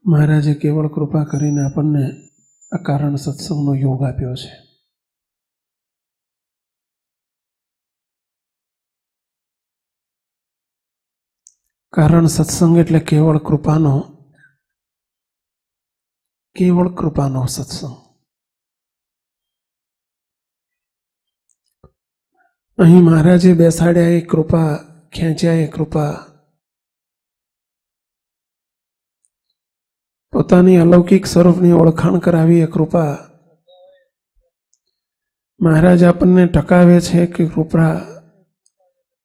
મહારાજે કેવળ કૃપા કરીને આપણને આ કારણ સત્સંગનો યોગ આપ્યો છે. કારણ સત્સંગ એટલે કેવળ કૃપાનો સત્સંગ. અહીં મહારાજે બેસાડ્યા એ કૃપા, ખેંચ્યા એ કૃપા, પોતાની અલૌકિક સ્વરૂપની ઓળખાણ કરાવી એ કૃપા, મહારાજ આપણને ટકાવે છે કે કૃપા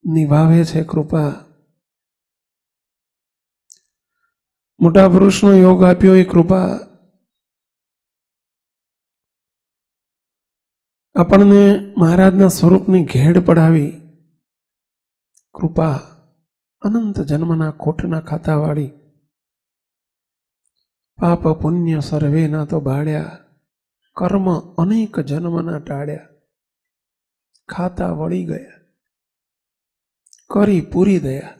નિભાવે છે કૃપા, મોટા પુરુષનો યોગ આપ્યો એ કૃપા, આપણને મહારાજના સ્વરૂપની ઘેડ પડાવી કૃપા, અનંત જન્મના ખોટના ખાતાવાળી, પાપ પુણ્ય સર્વે ના તો બાળ્યા, કર્મ અનેક જન્મના ટાળ્યા, ખાતા વળી ગયા, કરી પૂરી દયા.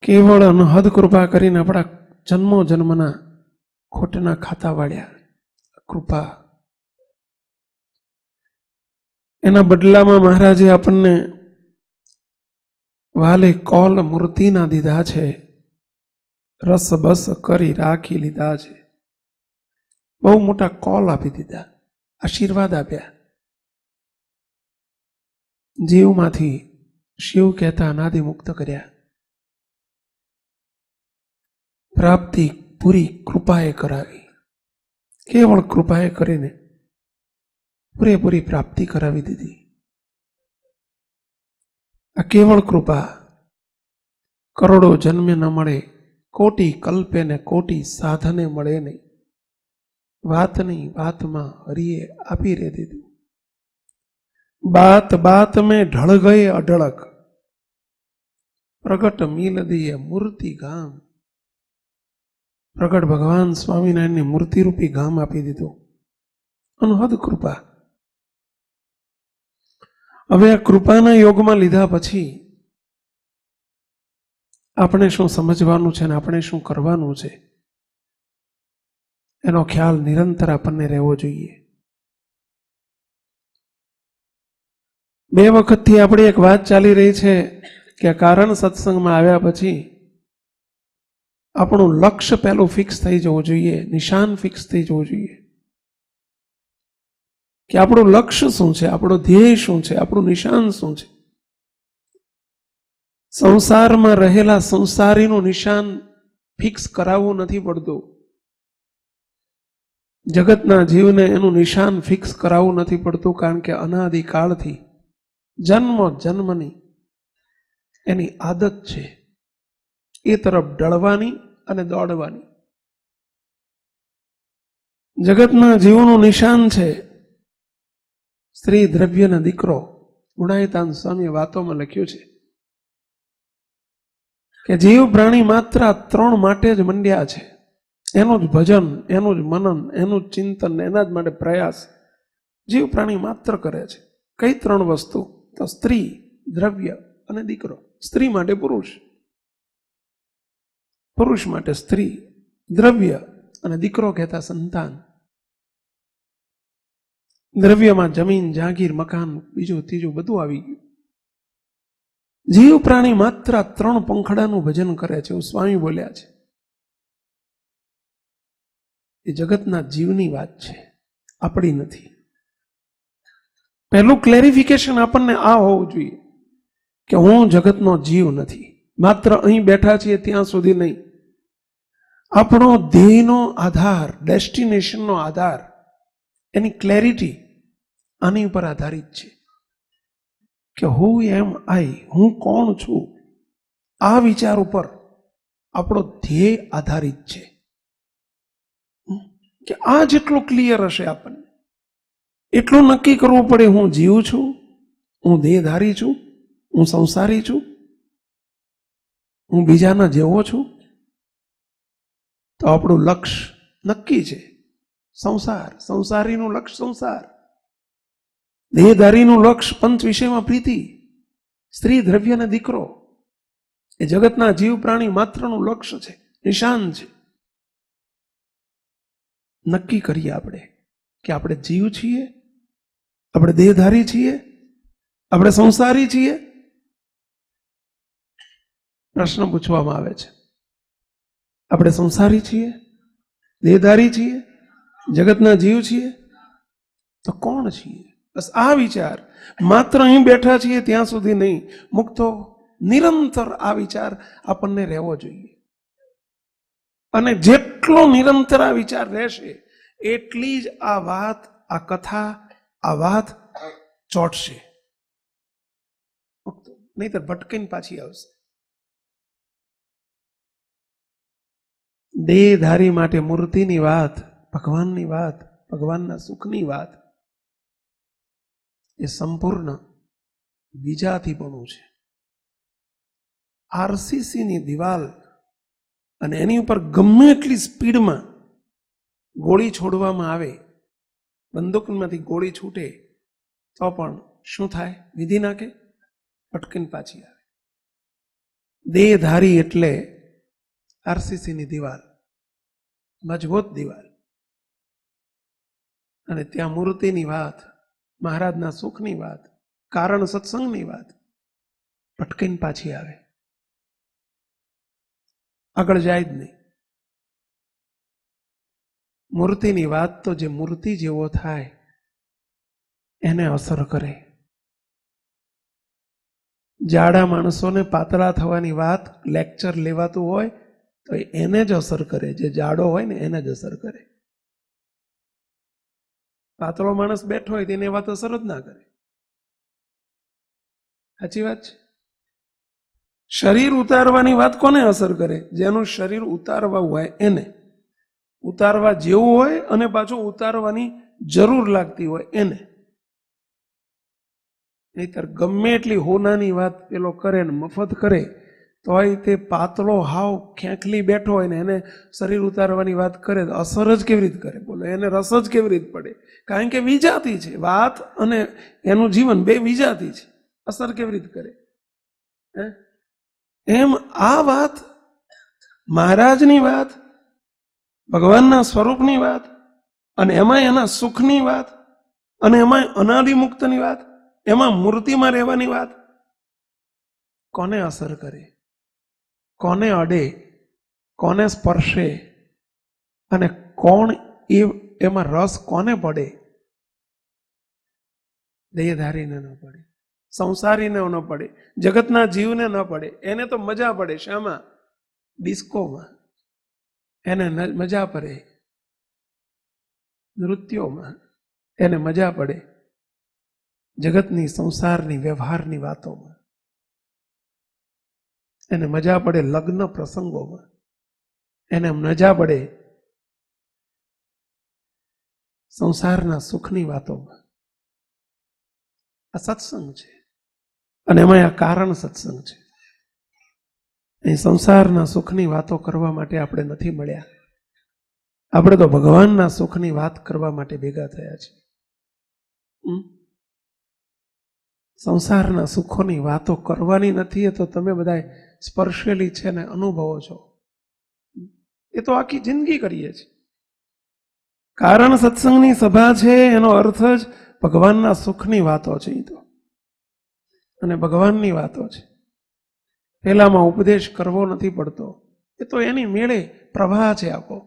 કેવળ અનહદ કૃપા કરીને આપણા જન્મો જન્મના ખોટના ખાતા વાળ્યા કૃપા. એના બદલામાં મહારાજે આપણને વાલે કોલ મૂર્તિના દીધા છે, રસ બસ કરી રાખી લીધા છે. બહુ મોટા કોલ આપી દીધા, આશીર્વાદ આપ્યા. જીવમાંથી શિવ કહેતા અનાદિ મુક્ત કર્યા. પ્રાપ્તિ પૂરી કૃપાએ કરાવી, કેવળ કૃપાએ કરીને પૂરેપૂરી પ્રાપ્તિ કરાવી દીધી. આ કેવળ કૃપા કરોડો જન્મે ન મળે, કોટી કલ્પે ને કોટી સાધને મળે નહીં. વાતની વાતમાં હરિએ આપી રે દીધું. બાત બાત મેં ઢળ ગયે અઢળક, પ્રગટ મિલ દિયે મૂર્તિ ગામ. પ્રગટ ભગવાન સ્વામિનારાયણની મૂર્તિરૂપી ગામ આપી દીધું. અનહદ કૃપા. હવે આ કૃપાના યોગમાં લીધા પછી આપણે શું સમજવાનું છે ને આપણે શું કરવાનું છે એનો ખ્યાલ નિરંતર આપણને રહેવો જોઈએ. 2 વખતથી આપણી એક વાત ચાલી રહી છે કે આ કારણ સત્સંગમાં આવ્યા પછી આપણું લક્ષ્ય પહેલું ફિક્સ થઈ જવું જોઈએ, નિશાન ફિક્સ થઈ જવું જોઈએ કે આપણું લક્ષ્ય શું છે, આપણો ધ્યેય શું છે, આપણું નિશાન શું છે. સંસારમાં રહેલા સંસારીનું નિશાન ફિક્સ કરાવવું નથી પડતું. જગતના જીવને એનું નિશાન ફિક્સ કરાવવું નથી પડતું, કારણ કે અનાદિકાળથી જન્મ જન્મની એની આદત છે એ તરફ ઢળવાની અને દોડવાની. જગતના જીવનું નિશાન છે સ્ત્રી, દ્રવ્ય ને દીકરો. ગુણાયતાન સ્વામીએ વાતોમાં લખ્યું છે કે જીવ પ્રાણી માત્ર આ 3 માટે જ મંડ્યા છે. એનું જ ભજન, એનું જ મનન, એનું જ ચિંતન, એના જ માટે પ્રયાસ જીવ પ્રાણી માત્ર કરે છે. કઈ 3 વસ્તુ? તો સ્ત્રી, દ્રવ્ય અને દીકરો. સ્ત્રી માટે પુરુષ, પુરુષ માટે સ્ત્રી, દ્રવ્ય અને દીકરો કહેતા સંતાન. દ્રવ્યમાં જમીન, જાગીર, મકાન, બીજું ત્રીજું બધું આવી ગયું. જીવ પ્રાણી માત્ર 3 પંખડાનું ભજન કરે છે એવું સ્વામી બોલ્યા છે. એ જગતના જીવની વાત છે, આપણી નથી. પહેલું ક્લેરિફિકેશન આપણને આ હોવું જોઈએ કે હું જગતનો જીવ નથી. માત્ર અહીં બેઠા છીએ ત્યાં સુધી નહીં. આપણો ધ્યેયનો આધાર, ડેસ્ટિનેશનનો આધાર, એની ક્લેરિટી આની ઉપર આધારિત છે કે હુ એમ આઈ, હું કોણ છું. આ વિચાર ઉપર આપણો ધ્યેય આધારિત છે કે આ જેટલું ક્લિયર હશે આપણને એટલું નક્કી કરવું પડે. હું જીવ છું, હું દેહધારી છું, હું સંસારી છું, હું બીજાના જેવો છું. તો આપણું લક્ષ્ય નક્કી છે સંસાર. સંસારીનું લક્ષ્ય સંસાર, દેહધારીનું લક્ષ્ય પંચ વિષયમાં પ્રીતિ, સ્ત્રી, દ્રવ્ય અને દીકરો. એ જગતના જીવ પ્રાણી માત્રનું લક્ષ્ય છે. નિશાન છે. નક્કી કરીએ આપણે કે આપણે જીવ છીએ, આપણે દેહધારી છીએ, આપણે સંસારી છીએ. પ્રશ્ન પૂછવામાં આવે છે, આપણે સંસારી છીએ, દેહધારી છીએ, જગતના જીવ છીએ, તો કોણ છીએ? બસ આ વિચાર માત્ર અહીં બેઠા છીએ ત્યાં સુધી નહીં, મુક્તો નિરંતર આ વિચાર આપણને રહેવો જોઈએ. અને જેટલો નિરંતર આ વિચાર રહેશે એટલી જ આ વાત, આ કથા, આ વાત ચોટશે. નહીતર ભટકીને પાછી આવશે. દેહધારી માટે મૂર્તિની વાત, ભગવાનની વાત, ભગવાનના સુખની વાત એ સંપૂર્ણ વિજાતીપણું છે. આરસીસીની દિવાલ અને એની ઉપર ગમે એટલી સ્પીડમાં ગોળી છોડવામાં આવે, બંદૂકમાંથી ગોળી છૂટે તો પણ શું થાય? વિધિ નાખે, પટકીને પાછી આવે. દેહધારી એટલે આરસીસીની દિવાલ, મજબૂત દિવાલ. અને ત્યાં મૂર્તિની વાત, મહારાજના સુખની વાત, કારણ સત્સંગની વાત પટકીને પાછી આવે, આગળ જાય જ નહીં. મૂર્તિની વાત તો જે મૂર્તિ જેવો થાય એને અસર કરે. જાડા માણસોને પાતળા થવાની વાત લેક્ચર લેવાતું હોય તો એને જ અસર કરે. જે જાડો હોય ને એને જ અસર કરે. પાતળો માણસ બેઠો હોય તેને વાત અસર જ ના કરે. સાચી વાત છે. શરીર ઉતારવાની વાત કોને અસર કરે? જેનું શરીર ઉતારવા હોય એને, ઉતારવા જેવું હોય અને પાછું ઉતારવાની જરૂર લાગતી હોય એને. નહીતર ગમે એટલી હોનાની વાત પેલો કરે ને મફત કરે તોય તે પાતળો હાવ ખેંખલી બેઠો હોય ને એને શરીર ઉતારવાની વાત કરે તો અસર જ કેવી રીતે કરે? બોલો, એને રસ જ કેવી રીતે પડે? કારણ કે વિજાતી છે વાત અને એનું જીવન, બે વિજાતી છે. અસર કેવી રીતે કરે? એમ આ વાત, મહારાજની વાત, ભગવાનના સ્વરૂપની વાત, અને એમાં એના સુખની વાત, અને એમાં અનાદિમુક્તની વાત, એમાં મૂર્તિમાં રહેવાની વાત કોને અસર કરે? કોને અડે? કોને સ્પર્શે? અને કોણ એમાં રસ કોને પડે? દેહધારીને ન પડે, સંસારીને ન પડે, જગતના જીવને ન પડે. એને તો મજા પડે. શામાં? ડિસ્કોમાં. એને મજા પડે, નૃત્યોમાં એને મજા પડે, જગતની સંસારની વ્યવહારની વાતોમાં એને મજા પડે, લગ્ન પ્રસંગોમાં એને મજા પડે, સંસારના સુખની વાતોમાં. આ સત્સંગ છે. અને એમાં આ કારણ સત્સંગ છે. એ સંસારના સુખની વાતો કરવા માટે આપણે નથી મળ્યા. આપણે તો ભગવાનના સુખની વાત કરવા માટે ભેગા થયા છીએ. સંસારના સુખોની વાતો કરવાની નથી એ તો તમે બધા સ્પર્શેલી છે ને અનુભવો છો. એ તો આખી જિંદગી કરીએ છીએ. કારણ સત્સંગની સભા છે એનો અર્થ જ ભગવાનના સુખની વાતો છે. એ તો અને ભગવાનની વાતો છે. પેલામાં ઉપદેશ કરવો નથી પડતો. એ તો એની મેળે પ્રવાહ છે. આખો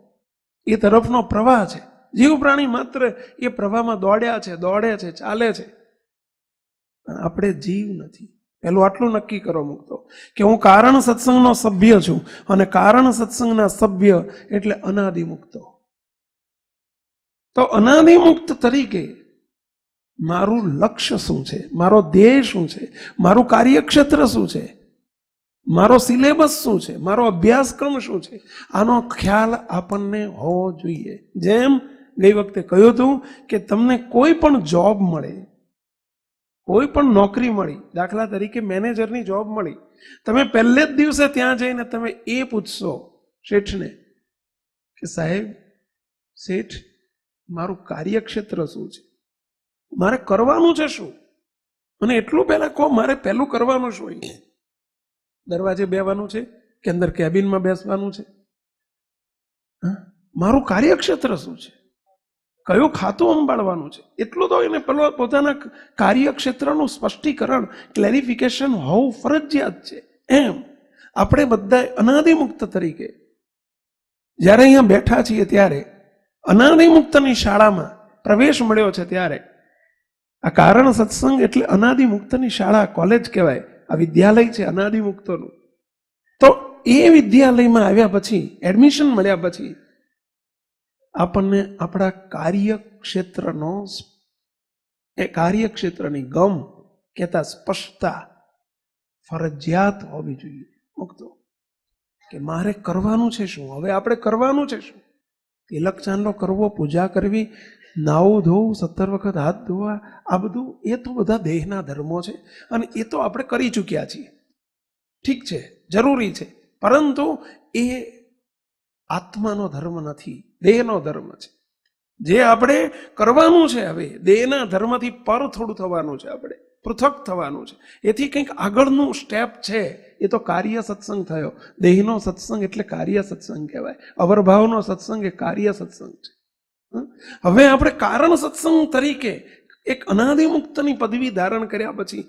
એ તરફનો પ્રવાહ છે. જીવ પ્રાણી માત્ર એ પ્રવાહમાં દોડ્યા છે, દોડે છે, ચાલે છે. આપણે જીવ નથી. પેલું આટલું નક્કી કરો મુક્તો કે હું કારણ સત્સંગનો સભ્ય છું, અને કારણ સત્સંગના સભ્ય એટલે અનાદિમુક્તો. તો અનાદિમુક્ત તરીકે મારું લક્ષ્ય શું છે? મારો ધ્યેય શું છે? મારું કાર્યક્ષેત્ર શું છે? મારો સિલેબસ શું છે? મારો અભ્યાસક્રમ શું છે? આનો ખ્યાલ આપણને હોવો જોઈએ. જેમ ગઈ વખતે કહ્યું હતું કે તમને કોઈ પણ જોબ મળે, કોઈ પણ નોકરી મળી, દાખલા તરીકે મેનેજરની જોબ મળી, તમે પહેલે જ દિવસે ત્યાં જઈને તમે એ પૂછશો શેઠને કે સાહેબ, શેઠ, મારું કાર્યક્ષેત્ર શું છે? મારે કરવાનું છે શું? અને એટલું પહેલા કહો, મારે પહેલું કરવાનું શું? દરવાજે બેવાનું છે કે અંદર કેબિનમાં બેસવાનું છે? મારું કાર્યક્ષેત્ર શું છે, કયું ખાતું સંભાળવાનું છે, એટલું તો એને પોતાના કાર્યક્ષેત્રનું સ્પષ્ટીકરણ, ક્લેરિફિકેશન હોવું ફરજિયાત છે. એમ આપણે બધા અનાદિમુક્ત તરીકે જ્યારે અહીંયા બેઠા છીએ ત્યારે અનાદિમુક્તની શાળામાં પ્રવેશ મળ્યો છે. ત્યારે આ કારણ સત્સંગ એટલે અનાદિમુક્તની શાળા, કોલેજ કહેવાય, આ વિદ્યાલય છે અનાદિમુક્તનું. તો એ વિદ્યાલયમાં આવ્યા પછી, એડમિશન મળ્યા પછી આપણને આપણા કાર્યક્ષેત્રની ગમ કહેતા સ્પષ્ટતા ફરજિયાત હોવી જોઈએ. મુક્તો કે મારે કરવાનું છે શું, હવે આપણે કરવાનું છે શું? તિલક ચાંદલો કરવો, પૂજા કરવી, નાવું ધોવું, 17 વખત હાથ ધોવા, આ બધું એ તો બધા દેહના ધર્મો છે અને એ તો આપણે કરી ચૂક્યા છીએ. ઠીક છે, જરૂરી છે, પરંતુ એ આત્માનો ધર્મ નથી, દેહનો ધર્મ છે. જે આપણે કરવાનું છે હવે દેહના ધર્મથી પર થોડું થવાનું છે, આપણે પૃથક થવાનું છે. એથી કંઈક આગળનું સ્ટેપ છે, એ તો કાર્ય સત્સંગ થયો. દેહનો સત્સંગ એટલે કાર્ય સત્સંગ કહેવાય. અવરભાવનો સત્સંગ એ કાર્ય સત્સંગ છે. હવે આપણે કારણ સત્સંગ તરીકે એક અનાદિમુક્તની પદવી ધારણ કર્યા પછી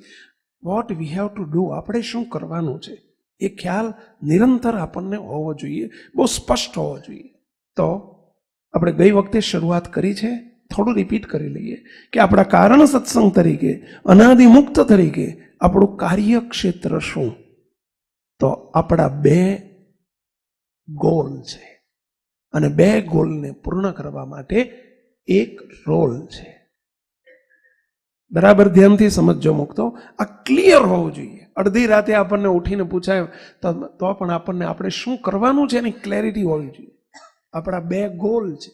what we have to do, આપણે શું કરવાનું છે એ ખ્યાલ નિરંતર આપણને હોવો જોઈએ, બહુ સ્પષ્ટ હોવો જોઈએ. તો આપણે ગઈ વખતે શરૂઆત કરી છે, થોડું રિપીટ કરી લઈએ કે આપણા કારણ સત્સંગ તરીકે, અનાદિમુક્ત તરીકે આપણું કાર્યક્ષેત્ર શું? તો આપણા 2 ગોલ છે અને 2 ગોલને પૂર્ણ કરવા માટે એક રોલ છે. બરાબર ધ્યાનથી સમજો મુક્તો, આ ક્લિયર હોવું જોઈએ. અડધી રાતે આપણને ઉઠીને પૂછાય તો પણ આપણને આપણે શું કરવાનું છે એની ક્લેરિટી હોવી જોઈએ. આપણા 2 ગોલ છે.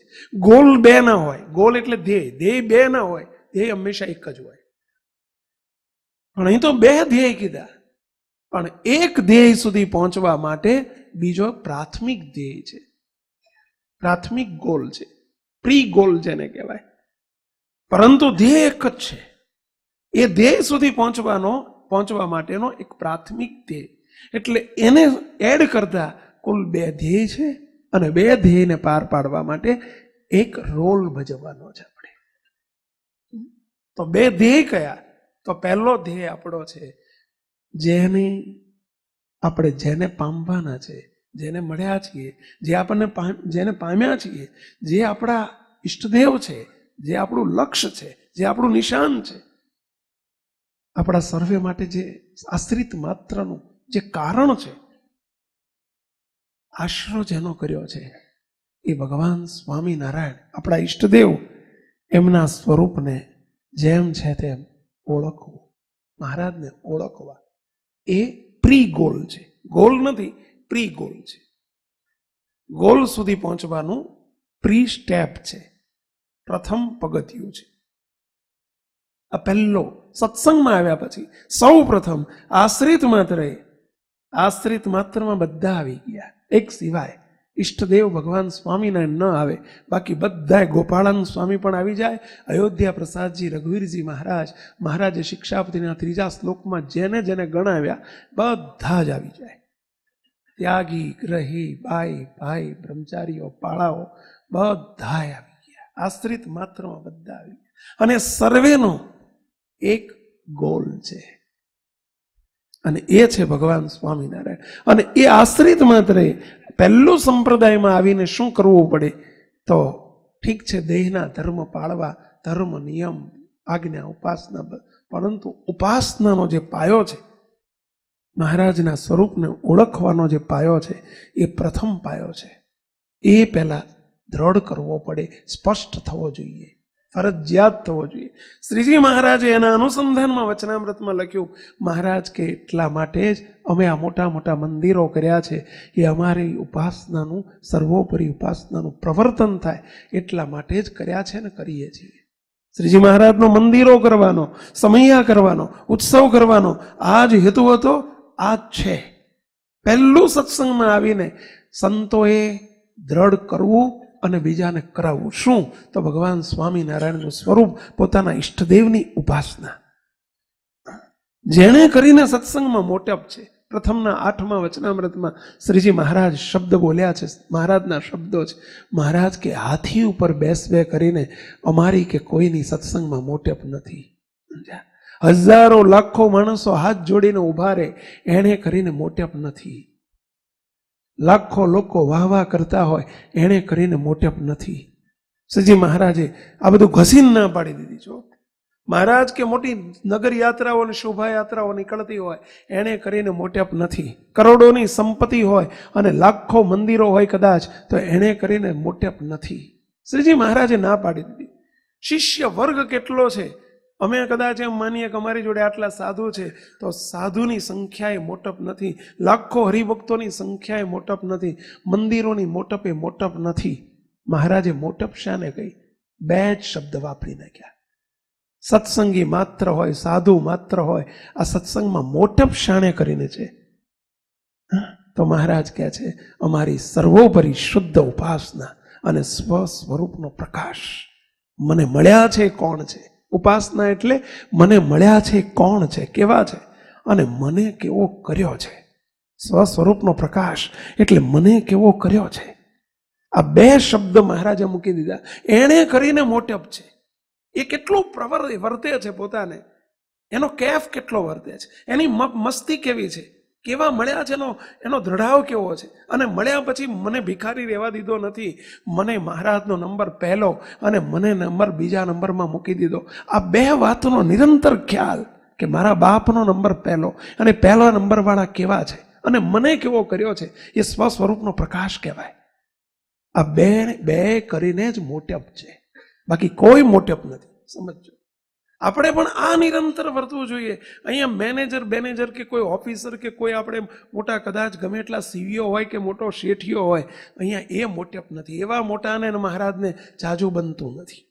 ગોલ 2 ના હોય, ગોલ એટલે ધ્યેય, ધ્યેય 2 ના હોય, ધ્યેય હંમેશા એક જ હોય. પણ અહીં તો 2 ધ્યેય કીધા, પણ એક ધ્યેય સુધી પહોંચવા માટે બીજો પ્રાથમિક ધ્યેય છે, પ્રાથમિક ગોલ છે, પ્રી ગોલ જેને કહેવાય. પરંતુ ધ્યેય એક જ છે. એ ધ્યેય સુધી પહોંચવા માટેનો એક પ્રાથમિક ધ્યેય, એટલે એને એડ કરતા કુલ 2 ધ્યેય છે અને 2 ધ્યેયને પાર પાડવા માટે એક રોલ ભજવવાનો છે આપણે. તો 2 ધ્યેય કયા? તો પહેલો ધ્યેય આપણો છે જેને પામવાના છે, જેને મળ્યા છીએ, જેને પામ્યા છીએ, જે આપણા ઈષ્ટદેવ છે, જે આપણું લક્ષ્ય છે, જે આપણું નિશાન છે, આપણા સર્વે માટે જે આશ્રિત માત્રનું જે કારણ છે, આશરો જેનો કર્યો છે એ ભગવાન સ્વામિનારાયણ, આપણા ઈષ્ટદેવ, એમના સ્વરૂપને જેમ છે તેમ ઓળખવું, મહારાજને ઓળખવા, એ પ્રી ગોલ છે. ગોલ નથી, પ્રી ગોલ છે. ગોલ સુધી પહોંચવાનું પ્રી સ્ટેપ છે, પ્રથમ પગથિયું છે. આ પહેલો સત્સંગમાં આવ્યા પછી સૌ પ્રથમ આશ્રિત માત્રમાં બધા આવી ગયા, એક સિવાય ઈષ્ટદેવ ભગવાન સ્વામિનારાયણ ન આવે, બાકી બધા. ગોપાળાનંદ સ્વામી પણ આવી જાય, અયોધ્યા પ્રસાદજી, રઘુવીરજી મહારાજે શિક્ષાપતિના 3જા શ્લોકમાં જેને જેને ગણાવ્યા બધા જ આવી જાય. ત્યાગી, ગ્રહી, ભાઈ, બ્રહ્મચારીઓ, પાળાઓ બધા આવી ગયા. આશ્રિત માત્રમાં બધા આવી ગયા અને સર્વેનો એક ગોલ છે અને એ છે ભગવાન સ્વામિનારાયણ. અને એ આશ્રિત માત્રે પહેલું સંપ્રદાયમાં આવીને શું કરવું પડે? તો ઠીક છે, દેહના ધર્મ પાળવા, ધર્મ, નિયમ, આજ્ઞા, ઉપાસના, પરંતુ ઉપાસનાનો જે પાયો છે, મહારાજના સ્વરૂપને ઓળખવાનો જે પાયો છે, એ પ્રથમ પાયો છે. એ પહેલા દ્રઢ કરવો પડે, સ્પષ્ટ થવો જોઈએ, ફરજિયાત થવો જોઈએ. શ્રીજી મહારાજે એના અનુસંધાનમાં વચનામૃતમાં લખ્યું, મહારાજ કે એટલા માટે જ અમે આ મોટા મોટા મંદિરો કર્યા છે કે અમારી ઉપાસનાનું, સર્વોપરી ઉપાસનાનું પ્રવર્તન થાય એટલા માટે જ કર્યા છે ને કરીએ છીએ. શ્રીજી મહારાજનો મંદિરો કરવાનો, સમૈયા કરવાનો, ઉત્સવ કરવાનો આ જ હેતુ હતો, આ જ છે. પહેલું સત્સંગમાં આવીને સંતોએ દ્રઢ કરવું અને બીજાને કરાવવું. શું? તો ભગવાન સ્વામિનારાયણનું સ્વરૂપ, પોતાના ઈષ્ટદેવની ઉપાસના. જેણે કરીને સત્સંગમાં મોટપ છે, પ્રથમના 8મા વચનામૃતમાં શ્રીજી મહારાજ શબ્દ બોલ્યા છે, મહારાજના શબ્દો છે. મહારાજ કે હાથી ઉપર બેસવે કરીને અમારી કે કોઈની સત્સંગમાં મોટેપ નથી. હજારો લાખો માણસો હાથ જોડીને ઊભા રહે, એણે કરીને મોટેપ નથી. લાખો લોકો વાહ વાહ કરતા હોય, એણે કરીને મોટેપ નથી. શ્રીજી મહારાજે આ બધું ઘસીને ના પાડી દીધી. જો મહારાજ કે મોટી નગર યાત્રાઓ અને શોભાયાત્રાઓ નીકળતી હોય, એણે કરીને મોટેપ નથી. કરોડોની સંપત્તિ હોય અને લાખો મંદિરો હોય કદાચ, તો એણે કરીને મોટેપ નથી. શ્રીજી મહારાજે ના પાડી દીધી. શિષ્ય વર્ગ કેટલો છે, અમે કદાચ એમ માનીએ કે અમારી જોડે આટલા સાધુ છે, તો સાધુની સંખ્યાએ મોટપ નથી. લાખો હરિભક્તોની સંખ્યાએ મોટપ નથી. મંદિરોની મોટપે મોટપ નથી. મહારાજે મોટપ શાને કહી? 2 જ શબ્દ વાપરી નાખ્યા. સત્સંગી માત્ર હોય, સાધુ માત્ર હોય, આ સત્સંગમાં મોટપ શાણે કરીને છે? તો મહારાજ કહે છે, અમારી સર્વોપરી શુદ્ધ ઉપાસના અને સ્વ સ્વરૂપનો પ્રકાશ. મને મળ્યા છે કોણ છે? ઉપાસના એટલે મને મળ્યા છે કોણ છે, કેવા છે, અને મને કેવો કર્યો છે. સ્વ સ્વરૂપનો પ્રકાશ એટલે મને કેવો કર્યો છે. આ 2 શબ્દ મહારાજે મૂકી દીધા. એણે કરીને મોટપ છે. એ કેટલું વર્તે છે પોતાને, એનો કેફ કેટલો વર્તે છે, એની મસ્તી કેવી છે, કેવા મળ્યા છે, એનો દ્રઢાવ કેવો છે. અને મળ્યા પછી મને ભિખારી રહેવા દીધો નથી. મને મહારાજનો નંબર પહેલો અને મને નંબર બીજા નંબરમાં મૂકી દીધો. આ 2 વાતનો નિરંતર ખ્યાલ કે મારા બાપનો નંબર પહેલો અને પહેલા નંબરવાળા કેવા છે અને મને કેવો કર્યો છે, એ સ્વ સ્વરૂપનો પ્રકાશ કહેવાય. આ બે કરીને જ મોટેપ છે, બાકી કોઈ મોટેપ નથી. સમજો. આપણે પણ આ નિરંતર વર્તવું જોઈએ. અહીંયા મેનેજર કે કોઈ ઓફિસર કે કોઈ આપણે મોટા કદાચ ગમે એટલા સીવીઓ હોય કે મોટો શેઠિયો હોય, અહીંયા એ મોટેપ નથી. એવા મોટાને મહારાજને જાજુ બનતું નથી.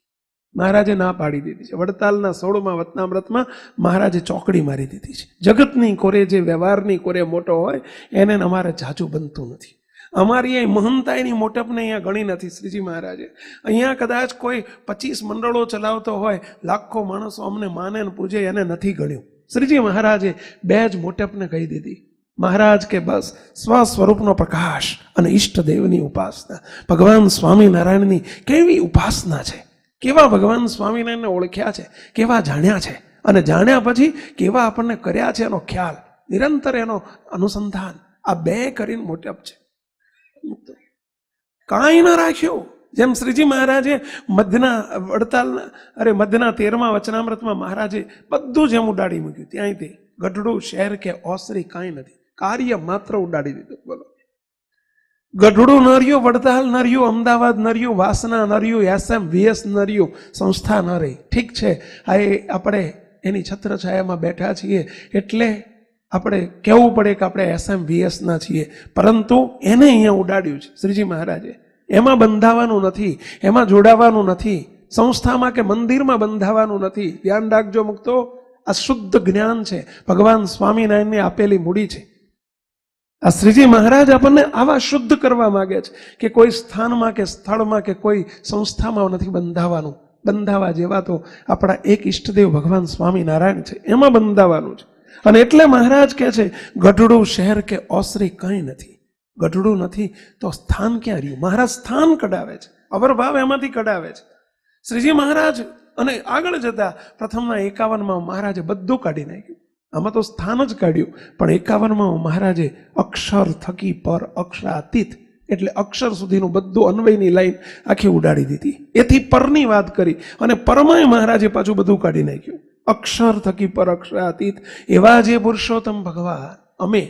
મહારાજે ના પાડી દીધી છે. વડતાલના 16મા વચનામૃતમાં મહારાજે ચોકડી મારી દીધી છે. જગતની કોરે, જે વ્યવહારની કોરે મોટો હોય, એને અમારે જાજુ બનતું નથી. અમારી અહીં મહંતાઈની મોટપને અહીંયા ગણી નથી શ્રીજી મહારાજે. અહીંયા કદાચ કોઈ 25 મંડળો ચલાવતો હોય, લાખો માણસો અમને માને ને પૂજે, એને નથી ગણ્યું. શ્રીજી મહારાજે 2 જ મોટપને કહી દીધી. મહારાજ કે બસ સ્વ સ્વરૂપનો પ્રકાશ અને ઈષ્ટદેવની ઉપાસના. ભગવાન સ્વામિનારાયણની કેવી ઉપાસના છે, કેવા ભગવાન સ્વામિનારાયણને ઓળખ્યા છે, કેવા જાણ્યા છે, અને જાણ્યા પછી કેવા આપણને કર્યા છે, એનો ખ્યાલ, નિરંતર એનો અનુસંધાન. આ 2 કરીને મોટપ છે. કાંઈ ન રાખ્યું. જેમ શ્રીજી મહારાજે મધ્યના 13મા વચનામૃતમાં મહારાજે બધું જેમ ઉડાડી મૂક્યું, ત્યાંય તે ગઢડું, શહેર કે ઓસરી કાંઈ નથી, કાર્ય માત્ર ઉડાડી દીધું. બોલો, ગઢડું ન રહ્યું, વડતાલ ન રહ્યું, અમદાવાદ ન રહ્યું, વાસના ન રહ્યું, SMVS ન રહ્યું, સંસ્થા ન રહી. ઠીક છે, આપણે એની છત્રછાયામાં બેઠા છીએ એટલે આપણે કહેવું પડે કે આપણે SMVS ના છીએ, પરંતુ એને અહીંયા ઉડાડ્યું છે શ્રીજી મહારાજે. એમાં બંધાવાનું નથી, એમાં જોડાવાનું નથી, સંસ્થામાં કે મંદિરમાં બંધાવાનું નથી. ધ્યાન રાખજો મુક્તો, આ શુદ્ધ જ્ઞાન છે, ભગવાન સ્વામિનારાયણની આપેલી મૂડી છે. આ શ્રીજી મહારાજ આપણને આવા શુદ્ધ કરવા માંગે છે કે કોઈ સ્થાનમાં કે સ્થળમાં કે કોઈ સંસ્થામાં નથી બંધાવાનું. બંધાવા જેવા તો આપણા એક ઈષ્ટદેવ ભગવાન સ્વામિનારાયણ છે, એમાં બંધાવાનું છે. અને એટલે મહારાજ કહે છે, ગઢડું, શહેર કે ઓસરી કંઈ નથી. ગઢડું નથી તો સ્થાન ક્યાં રહ્યું? મહારાજ સ્થાન કઢાવે છે, અવરભાવ એમાંથી કઢાવે છે શ્રીજી મહારાજ. અને આગળ જતા પ્રથમના 51માં મહારાજે બધું કાઢી નાખ્યું. આમાં તો સ્થાન જ કાઢ્યું, પણ 51માં મહારાજે અક્ષર થકી પર, અક્ષરાતીત એટલે અક્ષર સુધીનું બધું અન્વયની લાઈન આખી ઉડાડી દીધી. એથી પરની વાત કરી અને પરમાય મહારાજે પાછું બધું કાઢી નાખ્યું. અક્ષર થકી પર, અક્ષરાતીત એવા જે પુરુષોત્તમ ભગવાન, અમે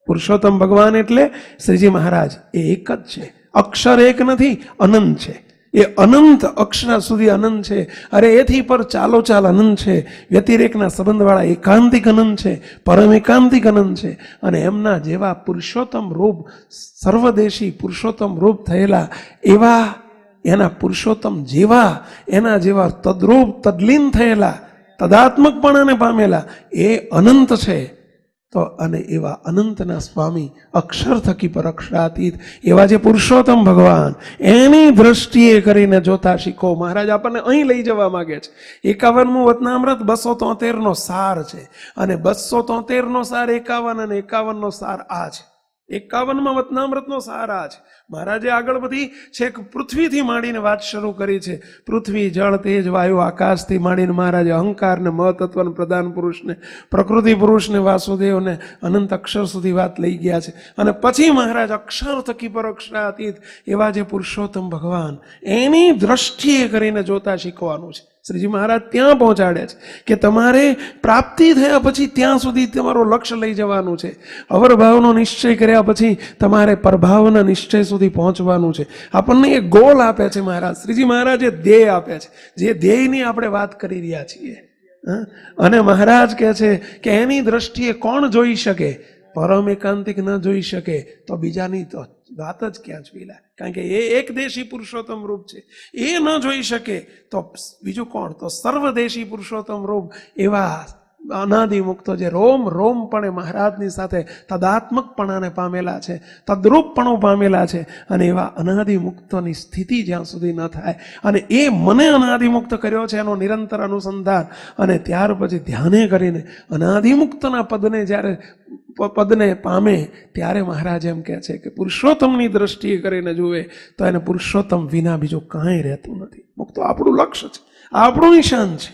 પુરુષોત્તમ ભગવાન એટલે શ્રીજી મહારાજ એ એક જ છે. અક્ષર એક નથી, અનંત છે. એ અનંત અક્ષર સુધી અનંત છે. અરે એથી પર ચાલો ચાલ અનંત છે. વ્યતિરેકના સંબંધવાળા એકાંતિક અનંત છે, પરમ એકાંતિક અનંત છે. અને એમના જેવા પુરુષોત્તમ રૂપ, સર્વદેશી પુરુષોત્તમ રૂપ થયેલા એવા, એના પુરુષોત્તમ જેવા, એના જેવા તદ્રૂપ તદ્લીન થયેલા, તદાત્મકપણાને પામેલા એ અનંત છે. તો અને એવા અનંતના સ્વામી અક્ષર થકી પરોક્ષાતીત એવા જે પુરુષોત્તમ ભગવાન એની દ્રષ્ટિએ કરીને જોતા શીખો. મહારાજ આપણને અહીં લઈ જવા માંગે છે. 51મું વતનામૃત 273નો સાર છે અને 273નો સાર 51 અને 51નો સાર આ છે. 51માં વતનામૃતનો સાર આ છે. મહારાજે આગળ બધી છેક પૃથ્વીથી માંડીને વાત શરૂ કરી છે. પૃથ્વી, જળ, તેજ, વાયુ, આકાશથી માંડીને મહારાજે અહંકારને, મહતત્વને, પ્રધાન પુરુષને, પ્રકૃતિ પુરુષને, વાસુદેવને, અનંત અક્ષર સુધી વાત લઈ ગયા છે. અને પછી મહારાજ અક્ષર થકી પરોક્ષાતીત એવા જે પુરુષોત્તમ ભગવાન એની દ્રષ્ટિએ કરીને જોતા શીખવાનું છે. શ્રીજી મહારાજ ત્યાં પહોંચાડે છે કે તમારે પ્રાપ્તિ થયા પછી ત્યાં સુધી તમારું લક્ષ્ય લઈ જવાનું છે. અવરભાવનો નિશ્ચય કર્યા પછી તમારે પરભાવના નિશ્ચય સુધી પહોંચવાનું છે. આપણને એક ગોલ આપે છે મહારાજ. શ્રીજી મહારાજે ધ્યેય આપે છે, જે ધ્યેયની આપણે વાત કરી રહ્યા છીએ. અને મહારાજ કહે છે કે એની દ્રષ્ટિએ કોણ જોઈ શકે? પરમ એકાંતિક ન જોઈ શકે તો બીજાની તો વાત જ ક્યાં જોઈલા. કારણ કે એ એકદેશી પુરુષોત્તમ રૂપ છે. એ ન જોઈ શકે તો બીજું કોણ? તો સર્વદેશી પુરુષોત્તમ રૂપ એવા અનાદિ મુક્તો જે રોમ રોમપણે મહારાજની સાથે તદાત્મકપણાને પામેલા છે, તદ્રૂપપણું પામેલા છે. અને એવા અનાદિ મુક્તોની સ્થિતિ જ્યાં સુધી ન થાય અને એ મને અનાદિ મુક્ત કર્યો છે એનો નિરંતર અનુસંધાન અને ત્યાર પછી ધ્યાને કરીને અનાદિમુક્તના પદને પામે ત્યારે મહારાજ એમ કહે છે કે પુરુષોત્તમની દ્રષ્ટિએ કરીને જુએ તો એને પુરુષોત્તમ વિના બીજું કાંઈ રહેતું નથી. મુક્તો આપણું લક્ષ્ય છે, આપણું નિશાન છે.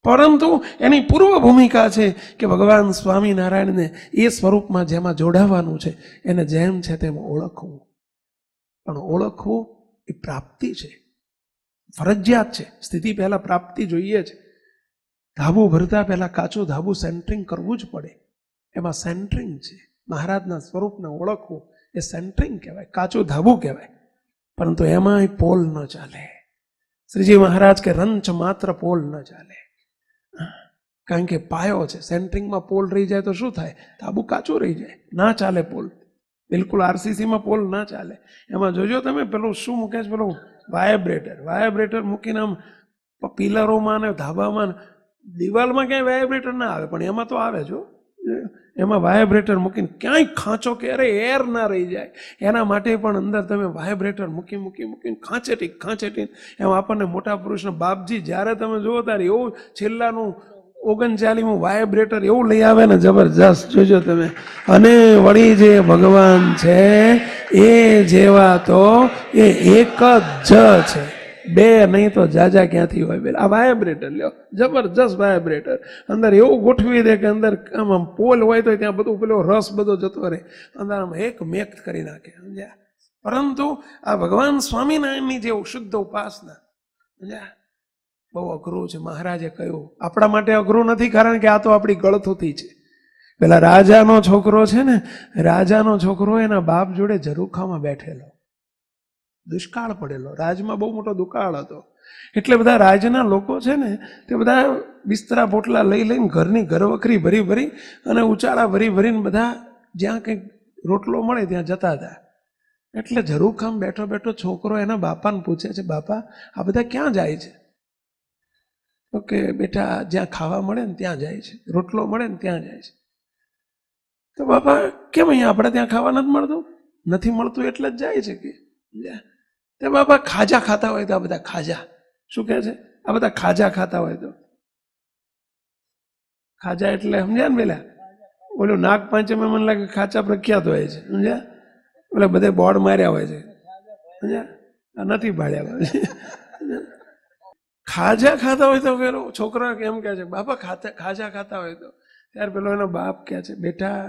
પરંતુ એની પૂર્વ ભૂમિકા છે કે ભગવાન સ્વામિનારાયણને એ સ્વરૂપમાં જેમાં જોડાવાનું છે એને જેમ છે તેમ ઓળખવું. પણ ઓળખવું એ પ્રાપ્તિ છે, ફરજિયાત છે. સ્થિતિ પહેલા પ્રાપ્તિ જોઈએ છે. ધાબુ ભરતા પહેલા કાચું ધાબુ સેન્ટરિંગ કરવું જ પડે. એમાં સેન્ટરિંગ છે. મહારાજના સ્વરૂપને ઓળખવું એ સેન્ટરિંગ કહેવાય, કાચું ધાબુ કહેવાય. પરંતુ એમાંય પોલ ન ચાલે. શ્રીજી મહારાજ કે રંચ માત્ર પોલ ન ચાલે. કારણ કે પાયો છે. સેન્ટરિંગમાં પોલ રહી જાય તો શું થાય? ધાબુ કાચું રહી જાય, ના ચાલે પોલ. બિલકુલ આરસીસીમાં પોલ ના ચાલે. એમાં જોજો તમે પેલું શું મૂકે છે, પેલું વાયબ્રેટર મૂકીને આમ પિલરોમાં ને ધાબામાં, દિવાલમાં ક્યાંય વાયબ્રેટર ના આવે પણ એમાં તો આવે જો. એમાં વાયબ્રેટર મૂકીને ક્યાંય ખાંચો કે અરે એર ના રહી જાય એના માટે પણ અંદર તમે વાયબ્રેટર મૂકીને ખાંચેટીને એમાં આપણને મોટા પુરુષના બાપજી જ્યારે તમે જુઓ ત્યારે એવું છેલ્લાનું 39મું વાયબ્રેટર એવું લઈ આવે ને જબરજસ્ત, જોજો તમે. અને વળી જે ભગવાન છે એ જેવા તો એ એક જ છે, બે નહીં તો જાજા ક્યાંથી હોય. આ વાયબ્રેટર લ્યો, જબરજસ્ત વાયબ્રેટર. અંદર એવું ગોઠવી દે કે અંદર આમ પોલ હોય તો ત્યાં બધું પેલો રસ બધો જતો રહે, અંદર આમ એક મેક કરી નાખે, સમજ્યા. પરંતુ આ ભગવાન સ્વામિનારાયણની જે શુદ્ધ ઉપાસના, સમજ્યા, બહુ અઘરું છે. મહારાજે કહ્યું આપણા માટે અઘરું નથી, કારણ કે આ તો આપણી ગળથુથી છે. પેલા રાજાનો છોકરો છે ને, રાજાનો છોકરો એના બાપ જોડે ઝરૂખામાં બેઠેલો, દુષ્કાળ પડેલો, રાજમાં બહુ મોટો દુકાળ હતો. એટલે બધા રાજના લોકો છે ને તે બધા બિસ્તરા પોટલા લઈને ઘરની ઘરવખરી ભરી અને ઉચાળા ભરીને બધા જ્યાં કંઈક રોટલો મળે ત્યાં જતા હતા. એટલે ઝરૂખામ બેઠો છોકરો એના બાપાને પૂછે છે, બાપા આ બધા ક્યાં જાય છે? તો કે બેટા જ્યાં ખાવા મળે ને ત્યાં જાય છે, રોટલો મળે ને ત્યાં જાય છે. તો બાપા કેમ અહીંયા આપણે ત્યાં ખાવા નથી મળતું? નથી મળતું એટલે જ જાય છે કે. તે બાપા ખાજા ખાતા હોય તો આ બધા ખાજા, શું કહે છે, આ બધા ખાજા ખાતા હોય તો, ખાજા એટલે સમજ્યા ને પેલા ઓલું નાગ પાંચમે મને લાગે ખાચા પ્રખ્યાત હોય છે, સમજ્યા, ઓલા બધે બોર્ડ માર્યા હોય છે, સમજ્યા, નથી ભાડ્યા હોય છે. ખાજા ખાતા હોય તો પેલો છોકરા એમ કહે છે, બાપા ખાજા ખાતા હોય તો. ત્યારે પેલો એનો બાપ કહે છે, બેટા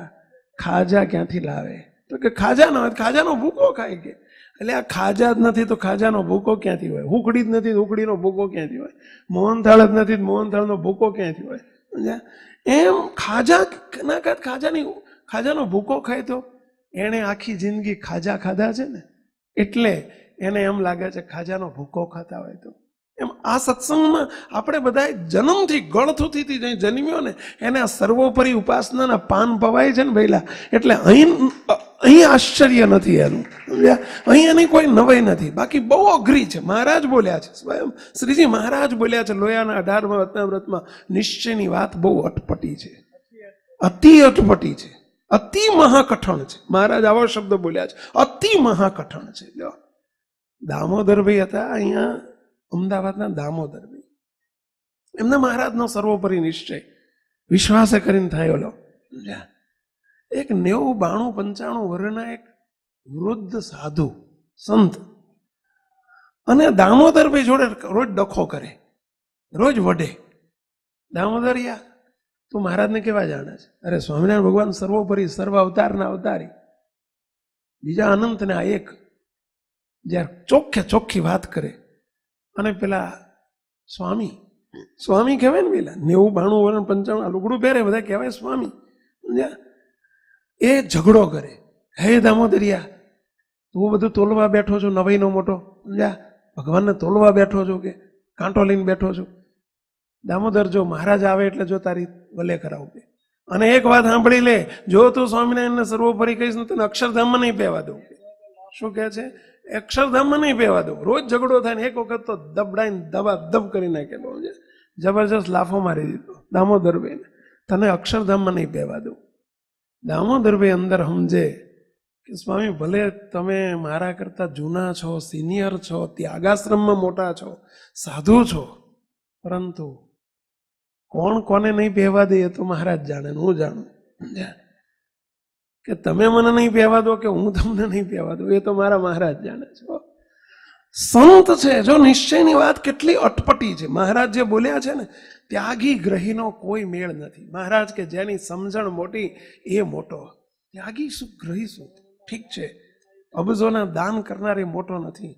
ખાજા ક્યાંથી લાવે? તો કે ખાજા ના હોય, ખાજાનો ભૂકો ખાય કે. એટલે આ ખાજા જ નથી તો ખાજાનો ભૂકો ક્યાંથી હોય? હુકડી જ નથી તો હુકડીનો ભૂકો ક્યાંથી હોય? મોહનથાળ જ નથી તો મોહનથાળનો ભૂકો ક્યાંથી હોય? એમ ખાજાનો ભૂકો ખાય તો એણે આખી જિંદગી ખાજા ખાધા છે ને, એટલે એને એમ લાગે છે ખાજાનો ભૂકો ખાતા હોય તો. એમ આ સત્સંગમાં આપણે બધા જન્મથી ગળથુથી જન્મ્યો ને એને આ સર્વોપરી ઉપાસનાના પાન પવાય છે ને ભઈલા. એટલે અહીં આશ્ચર્ય નથી એનું, અહીં એની કોઈ નવાઈ નથી. બાકી બહુ અઘરી છે. મહારાજ બોલ્યા છે, સ્વયં શ્રીજી મહારાજ બોલ્યા છે લોયાના 18મા વતનામૃતમાં, નિશ્ચયની વાત બહુ અટપટી છે, અતિ અટપટી છે. અતિ મહાકઠણ છે. મહારાજ આવો શબ્દ બોલ્યા છે, અતિ મહાકઠણ છે. જો દામોદરભાઈ હતા અહીંયા અમદાવાદના દામોદરભાઈ, એમના મહારાજનો સર્વોપરી નિશ્ચય વિશ્વાસે કરીને થયેલો. એક 90, 92, 95 વર્ષના એક વૃદ્ધ સાધુ સંત અને દામોદરભાઈ જોડે રોજ ડખો કરે, રોજ વઢે. દામોદરિયા તું મહારાજને કેવા જાણે છે? અરે સ્વામિનારાયણ ભગવાન સર્વોપરી, સર્વ અવતારના અવતારી, બીજા અનંત ને આ એક. જ્યારે ચોખ્ખી વાત કરે અને પેલા સ્વામી કહેવાય ને, પેલા 90, 92, 95 લુગડું પહેરે બધા કહેવાય સ્વામી, એ ઝઘડો કરે. હે દામોદરિયા તું બધું તોલવા બેઠો છો, નવાઈનો મોટો, ભગવાનને તોલવા બેઠો છો કે કાંટો લઈને બેઠો છો? દામોદર જો મહારાજ આવે એટલે જો તારી ભલે કરાવું કે, અને એક વાત સાંભળી લે, જો તું સ્વામિનારાયણને સર્વોપરી કહીશ ને તને અક્ષરધામમાં નહીં પહેવા દઉં. શું કહે છે? અક્ષરધામમાં નહીં પહેવા દઉં. રોજ ઝઘડો થાય ને એક વખત તો દબડાઈને દબ કરી નાખેલો, જબરજસ્ત લાફો મારી દીધો દામોદરભાઈને, તને અક્ષરધામમાં નહીં પહેવા દઉં. દામોદરભાઈ અંદર સમજે કે સ્વામી ભલે તમે મારા કરતા જૂના છો, સિનિયર છો, ત્યાગાશ્રમમાં મોટા છો, સાધુ છો, પરંતુ કોણ કોને નહીં પહેવા દે એ તો મહારાજ જાણે, હું જાણું. કે તમે મને નહીં પહેવા દો કે હું તમને નહીં પહેવા દઉં એ તો મારા મહારાજ જાણે છે. સંત છે. જો નિશ્ચયની વાત કેટલી અટપટી છે. મહારાજ જે બોલ્યા છે ને, ત્યાગી ગ્રહીનો કોઈ મેળ નથી. મહારાજ કે જેની સમજણ મોટી એ મોટો. ત્યાગી શું, ગ્રહી શું? ઠીક છે, અબજોના દાન કરનાર એ મોટો નથી,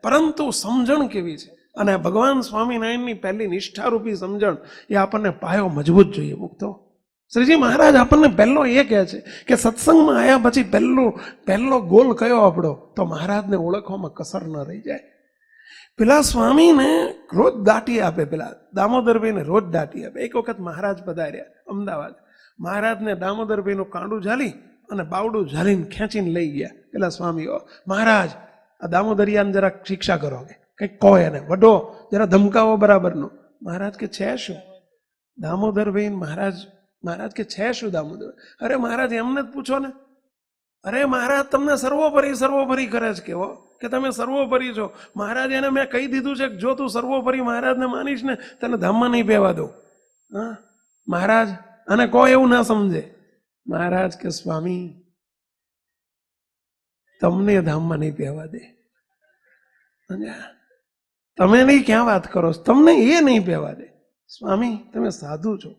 પરંતુ સમજણ કેવી છે. અને ભગવાન સ્વામિનારાયણની પહેલી નિષ્ઠારૂપી સમજણ એ આપણને પાયો મજબૂત જોઈએ મૂકતો. શ્રીજી મહારાજ આપણને પહેલો એ કહે છે કે સત્સંગમાં આવ્યા પછી પહેલો ગોલ કયો આપણો? તો મહારાજને ઓળખવામાં કસર ન રહી જાય. પેલા સ્વામીને રોજ દાટી આપે, પેલા દામોદરભાઈને રોજ દાટી આપે. એક વખત મહારાજ પધાર્યા અમદાવાદ, મહારાજને દામોદરભાઈનું કાંડું ઝાલી અને બાવડું ઝાલીને ખેંચીને લઈ ગયા પેલા સ્વામીઓ. મહારાજ આ દામોદરિયાને જરાક શિક્ષા કરો, કે કંઈક કહો એને, વડો જરા ધમકાવો બરાબરનો. મહારાજ કે છે શું? દામોદરભાઈ મહારાજ કે છે શું દામોદર? અરે મહારાજ એમને જ પૂછો ને. અરે મહારાજ તમને સર્વોપરી કરે છે કેવો કે તમે સર્વોપરી છો. મહારાજ એને મેં કહી દીધું છે કે જો તું સર્વોપરી મહારાજને માનીશ ને તને ધામમાં નહીં પહેવા દઉં. હા મહારાજ અને કહો એવું ના સમજે. મહારાજ કે સ્વામી તમને ધામમાં નહીં પહેવા દે. તમે નહીં ક્યાં વાત કરો છો? તમને એ નહીં પહેવા દે. સ્વામી તમે સાધુ છો.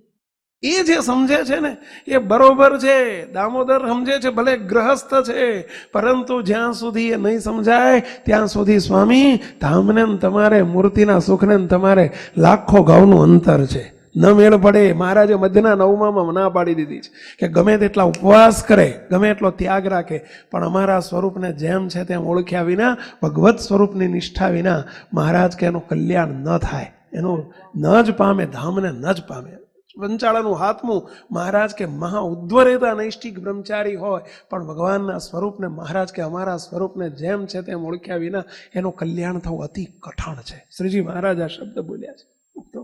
એ જે સમજે છે ને એ બરોબર છે. દામોદર સમજે છે, ભલે ગ્રહસ્થ છે, પરંતુ જ્યાં સુધી એ નહીં સમજાય ત્યાં સુધી સ્વામી ધામને તમારે, મૂર્તિના સુખને તમારે લાખો ગાઉનું અંતર છે. ન મેળ પડે. મહારાજે મધ્યના 9માં ના પાડી દીધી છે કે ગમે તેટલા ઉપવાસ કરે, ગમે એટલો ત્યાગ રાખે, પણ અમારા સ્વરૂપને જેમ છે તેમ ઓળખ્યા વિના, ભગવત સ્વરૂપની નિષ્ઠા વિના મહારાજ કે એનું કલ્યાણ ન થાય, એનું ન જ પામે, ધામને ન જ પામે. પંચાળાનું હાથમું મહારાજ કે મહા ઉદ્ધવરેતા નૈષ્ઠિક બ્રહ્મચારી હોય પણ ભગવાનના સ્વરૂપને, મહારાજ કે અમારા સ્વરૂપને જેમ છે તેમ ઓળખ્યા વિના એનું કલ્યાણ થવું અતિ કઠણ છે. શ્રીજી મહારાજ આ શબ્દ બોલ્યા છે. તો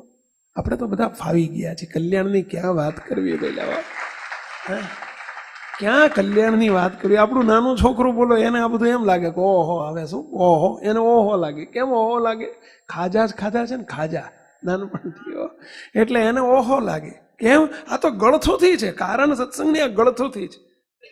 આપણે તો બધા ફાવી ગયા છે. કલ્યાણની ક્યાં વાત કરવી પહેલા? ક્યાં કલ્યાણની વાત કરવી? આપણું નાનું છોકરું બોલો એને આ બધું એમ લાગે કે ઓહો આવે શું, ઓહો, એને ઓહો લાગે. કેમ ઓહો લાગે? ખાજા જ ખાધા છે ને, ખાજા નાનપણથી, એટલે એને ઓહો લાગે. કેમ? આ તો ગળથુથી છે. કારણ સત્સંગની આ ગળથુથી છે.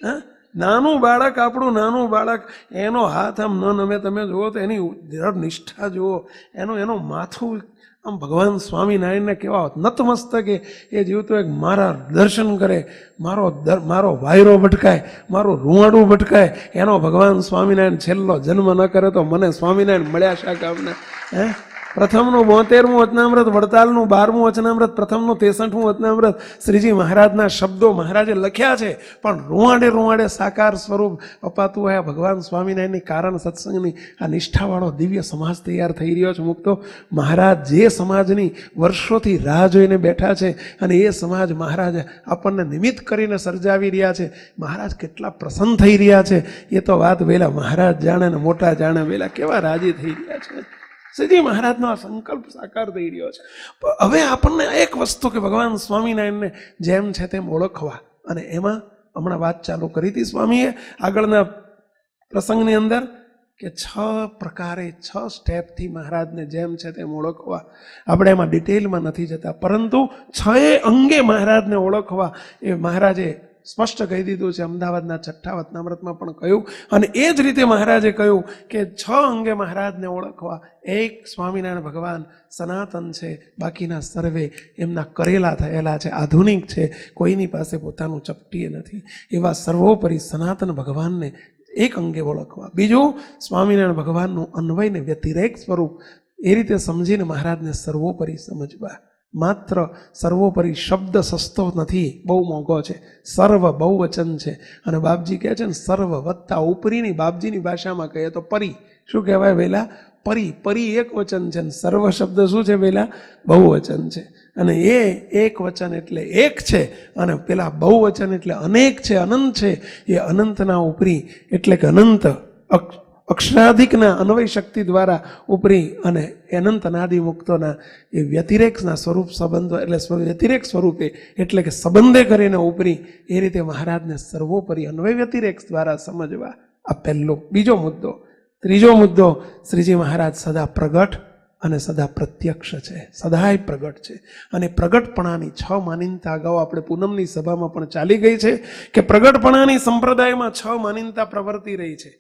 હા, નાનું બાળક, આપણું નાનું બાળક, એનો હાથ આમ ન નમે, તમે જુઓ તો એની દ્રઢ નિષ્ઠા જુઓ, એનું માથું આમ ભગવાન સ્વામિનારાયણને કેવા નતમસ્તકે એ જીવતો એક મારા દર્શન કરે, મારો વાયરો ભટકાય, મારું રૂવાડું ભટકાય, એનો ભગવાન સ્વામિનારાયણ છેલ્લો જન્મ ન કરે તો મને સ્વામિનારાયણ મળ્યા શા કામને? હે, પ્રથમનું 72મું વચનામૃત, વડતાલનું 12મું વચનામૃત, પ્રથમનું 63મું વચનામૃત શ્રીજી મહારાજના શબ્દો મહારાજે લખ્યા છે. પણ રૂવાડે સાકાર સ્વરૂપ અપાતું હોય ભગવાન સ્વામિનારાયણની કારણ સત્સંગની આ નિષ્ઠાવાળો દિવ્ય સમાજ તૈયાર થઈ રહ્યો છે. મુક્તો મહારાજ જે સમાજની વર્ષોથી રાહ જોઈને બેઠા છે અને એ સમાજ મહારાજ આપણને નિમિત્ત કરીને સર્જાવી રહ્યા છે. મહારાજ કેટલા પ્રસન્ન થઈ રહ્યા છે એ તો વાત વેલા મહારાજ જાણે ને મોટા જાણે. વેલા કેવા રાજી થઈ રહ્યા છે. શ્રીજી મહારાજનો આ સંકલ્પ સાકાર થઈ રહ્યો છે. હવે આપણને એક વસ્તુ કે ભગવાન સ્વામિનારાયણને જેમ છે તેમ ઓળખવા, અને એમાં હમણાં વાત ચાલુ કરી હતી સ્વામીએ આગળના પ્રસંગની અંદર કે 6 પ્રકારે 6 સ્ટેપથી મહારાજને જેમ છે તેમ ઓળખવા. આપણે એમાં ડિટેલમાં નથી જતા, પરંતુ 6 અંગે મહારાજને ઓળખવા એ મહારાજે સ્પષ્ટ કહી દીધું છે. અમદાવાદના છઠ્ઠા વતનામૃતમાં પણ કહ્યું, અને એ જ રીતે મહારાજે કહ્યું કે 6 અંગે મહારાજને ઓળખવા. એક સ્વામિનારાયણ ભગવાન સનાતન છે, બાકીના સર્વે એમના કરેલા થયેલા છે, આધુનિક છે, કોઈની પાસે પોતાનું ચપટીએ નથી, એવા સર્વોપરી સનાતન ભગવાનને એક અંગે ઓળખવા. બીજું, સ્વામિનારાયણ ભગવાનનું અન્વય ને વ્યતિરેક સ્વરૂપ એ રીતે સમજીને મહારાજને સર્વોપરી સમજવા. માત્ર સર્વોપરી શબ્દ સસ્તો નથી, બહુ મોંઘો છે. સર્વ બહુવચન છે, અને બાપજી કહે છે ને સર્વ વત્તા ઉપરીની, બાપજીની ભાષામાં કહીએ તો પરી. શું કહેવાય વહેલા? પરી. પરી એક વચન છે, ને સર્વ શબ્દ શું છે વહેલા? બહુવચન છે. અને એ એક વચન એટલે એક છે, અને પેલા બહુવચન એટલે અનેક છે, અનંત છે. એ અનંતના ઉપરી એટલે કે અનંત અક્ષરાધિકના અન્વય શક્તિ દ્વારા ઉપરી, અને અનંત અનાદિ મુક્તોના એ વ્યતિરેકના સ્વરૂપ સંબંધો એટલે વ્યતિરેક સ્વરૂપે એટલે કે સંબંધે કરીને ઉપરી. એ રીતે મહારાજને સર્વોપરી અન્વય વ્યતિરેક દ્વારા સમજવા. આ પહેલો. બીજો મુદ્દો. ત્રીજો મુદ્દો, શ્રીજી મહારાજ સદા પ્રગટ અને સદા પ્રત્યક્ષ છે, સદાય પ્રગટ છે. અને પ્રગટપણાની 6 માનીનતા અગાઉ આપણે પૂનમની સભામાં પણ ચાલી ગઈ છે કે પ્રગટપણાની સંપ્રદાયમાં 6 માનીનતા પ્રવર્તી રહી છે.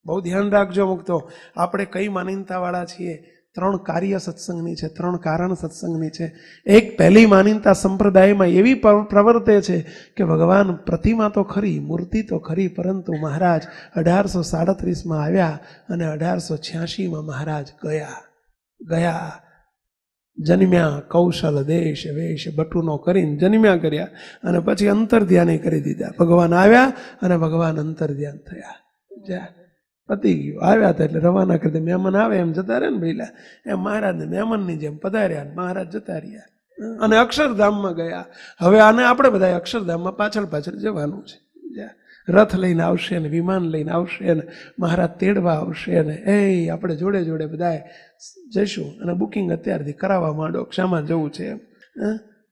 બહુ ધ્યાન રાખજો મુક્તો, આપણે કઈ માનીનતાવાળા છીએ? 3 કાર્ય સત્સંગની છે, 3 કારણ સત્સંગની છે. એક પહેલી માનીનતા સંપ્રદાયમાં એવી પ્રવર્તે છે કે ભગવાન પ્રતિમા તો ખરી, મૂર્તિ તો ખરી, પરંતુ મહારાજ 1837માં આવ્યા અને 1886માં મહારાજ ગયા જન્મ્યા, કૌશલ દેશ વેશ બટુનો કરીને જન્મ્યા કર્યા, અને પછી અંતર્ધ્યાની કરી દીધા. ભગવાન આવ્યા અને ભગવાન અંતર્ધ્યાન થયા. જ્યાં પતી ગયું. આવ્યા હતા એટલે રવાના કરી દે. મહેમાન આવે એમ જતા રહે ને પહેલા, એમ મહારાજને મહેમાનની જેમ પધાર્યા, મહારાજ જતા રહ્યા અને અક્ષરધામમાં ગયા. હવે આને આપણે બધા અક્ષરધામમાં પાછળ જવાનું છે. રથ લઈને આવશે ને વિમાન લઈને આવશે ને મહારાજ તેડવા આવશે ને એ આપણે જોડે જોડે બધા જઈશું. અને બુકિંગ અત્યારથી કરાવવા માંડો, શામાં જવું છે એમ.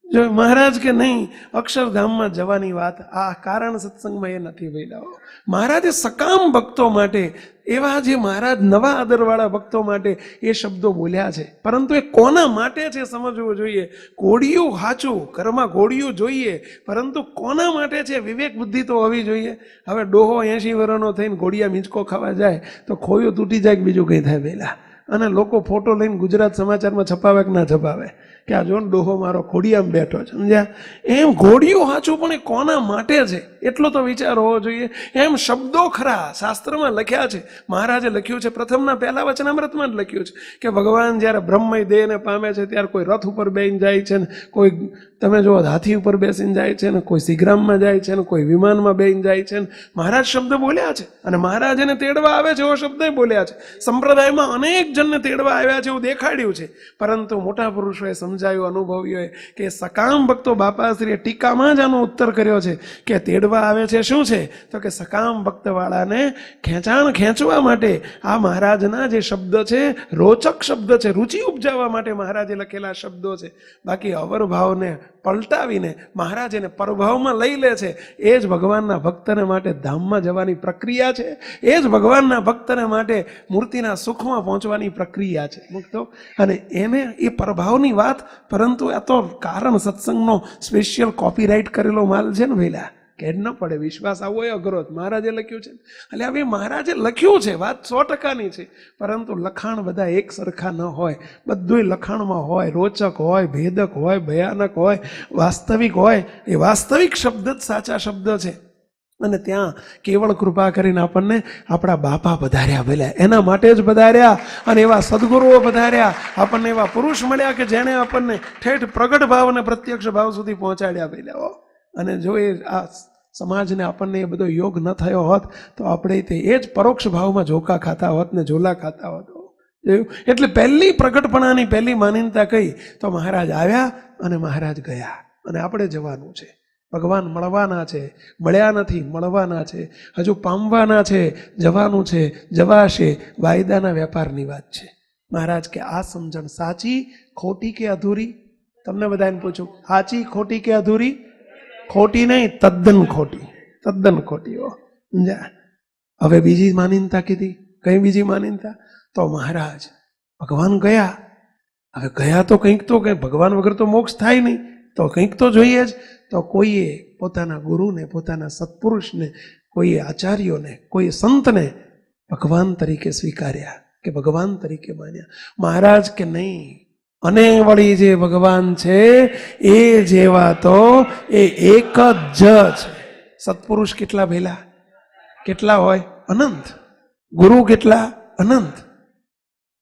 જો મહારાજ કે નહીં, અક્ષરધામમાં જવાની વાત આ કારણ સત્સંગમાં એ નથી વૈલાઓ. મહારાજે સકામ ભક્તો માટે, એવા જે મહારાજ નવા આદરવાળા ભક્તો માટે એ શબ્દો બોલ્યા છે, પરંતુ એ કોના માટે છે સમજવું જોઈએ. ઘોડિયું હાચું, ઘરમાં ઘોડિયું જોઈએ, પરંતુ કોના માટે છે વિવેક બુદ્ધિ તો હોવી જોઈએ. હવે ડોહો 80 વર્ષનો થઈને ઘોડિયા મીંચકો ખાવા જાય તો ખોયું તૂટી જાય કે બીજું કંઈ થાય વહેલા. અને લોકો ફોટો લઈને ગુજરાત સમાચારમાં છપાવે કે ના છપાવે કે આ જો ડોહો મારો ઘોડિયામાં બેઠો છે, સમજ્યા? એમ ઘોડિયું હાચું, પણ એ કોના માટે છે એટલો તો વિચાર હોવો જોઈએ. એમ શબ્દો ખરા શાસ્ત્રમાં લખ્યા છે. મહારાજે લખ્યું છે, પ્રથમના પહેલા વચનામૃતમાં જ લખ્યું છે કે ભગવાન જ્યારે બ્રહ્મય દેહને પામે છે ત્યારે કોઈ રથ ઉપર બેસીને જાય છે ને કોઈ તમે જો હાથી ઉપર બેસીને જાય છે ને કોઈ સિગ્રામમાં જાય છે ને કોઈ વિમાનમાં બેસીને જાય છે ને મહારાજ શબ્દ બોલ્યા છે. અને મહારાજ એને તેડવા આવે છે એવો શબ્દ બોલ્યા છે. સંપ્રદાયમાં અનેક જણને તેડવા આવ્યા છે એવું દેખાડ્યું છે, પરંતુ મોટા પુરુષોએ સમજાયું, અનુભવીઓએ, કે સકામ ભક્તો બાપાશ્રીએ ટીકામાં જ આનો ઉત્તર કર્યો છે કે તેડવા આવે છે શું છે તો કે સકામ ભક્તવાળાને ખેંચવા માટે આ મહારાજના જે શબ્દ છે રોચક શબ્દ છે, રુચિ ઉપજાવવા માટે મહારાજે લખેલા શબ્દો છે. બાકી અવરભાવને પલટાવીને મહારાજ એને પરભાવમાં લઈ લે છે. એ જ ભગવાનના ભક્તને માટે ધામમાં જવાની પ્રક્રિયા છે. એ જ ભગવાનના ભક્તને માટે મૂર્તિના સુખમાં પહોંચવાની પ્રક્રિયા છે મુક્તો. અને એને એ પરભાવની વાત, પરંતુ આ તો કારણ સત્સંગનો સ્પેશિયલ કોપીરાઇટ કરેલો માલ છે ને વહેલા, કે ન પડે વિશ્વાસ આવો એ અઘરો. મહારાજે લખ્યું છે એટલે હવે મહારાજે લખ્યું છે, વાત 100%ની છે, પરંતુ લખાણ બધા એક સરખા ન હોય. બધું લખાણમાં હોય, રોચક હોય, ભેદક હોય, ભયાનક હોય, વાસ્તવિક હોય. એ વાસ્તવિક શબ્દ જ સાચા શબ્દ છે. અને ત્યાં કેવળ કૃપા કરીને આપણને આપણા બાપા પધાર્યા, ભલે એના માટે જ પધાર્યા. અને એવા સદગુરુઓ પધાર્યા, આપણને એવા પુરુષ મળ્યા કે જેણે આપણને ઠેઠ પ્રગટ ભાવ અને પ્રત્યક્ષ ભાવ સુધી પહોંચાડ્યા ભલે. અને જો એ આ સમાજને આપણને એ બધો યોગ ન થયો હોત તો આપણે તે એ જ પરોક્ષ ભાવમાં ઝોકા ખાતા હોત ને ઝોલા ખાતા હોત. એટલે પહેલી પ્રગટપણાની પહેલી માનીનતા કઈ તો મહારાજ આવ્યા અને મહારાજ ગયા. અને આપણે જવાનું છે. ભગવાન મળવાના છે, મળ્યા નથી, મળવાના છે, હજુ પામવાના છે, જવાનું છે, જવાશે. વાયદાના વેપારની વાત છે. મહારાજ કે આ સમજણ સાચી, ખોટી કે અધૂરી? તમને બધાને પૂછું, સાચી, ખોટી કે અધૂરી? ખોટી નહીં, તદ્દન ખોટી, તદ્દન ખોટી હો. સમજ્યા? હવે બીજી માનીનતા કીધી. કઈ બીજી માનીનતા? તો મહારાજ ભગવાન ગયા. હવે ગયા તો કંઈક ભગવાન વગર તો મોક્ષ થાય નહીં, તો કંઈક તો જોઈએ જ. તો કોઈએ પોતાના ગુરુને, પોતાના સત્પુરુષને, કોઈએ આચાર્યોને, કોઈ સંતને ભગવાન તરીકે સ્વીકાર્યા, કે ભગવાન તરીકે માન્યા. મહારાજ કે નહીં, અને વળી જે ભગવાન છે એ જેવા તો એ એક જ છે. સત્પુરુષ કેટલા ભેલા, કેટલા હોય? અનંત. ગુરુ કેટલા? અનંત.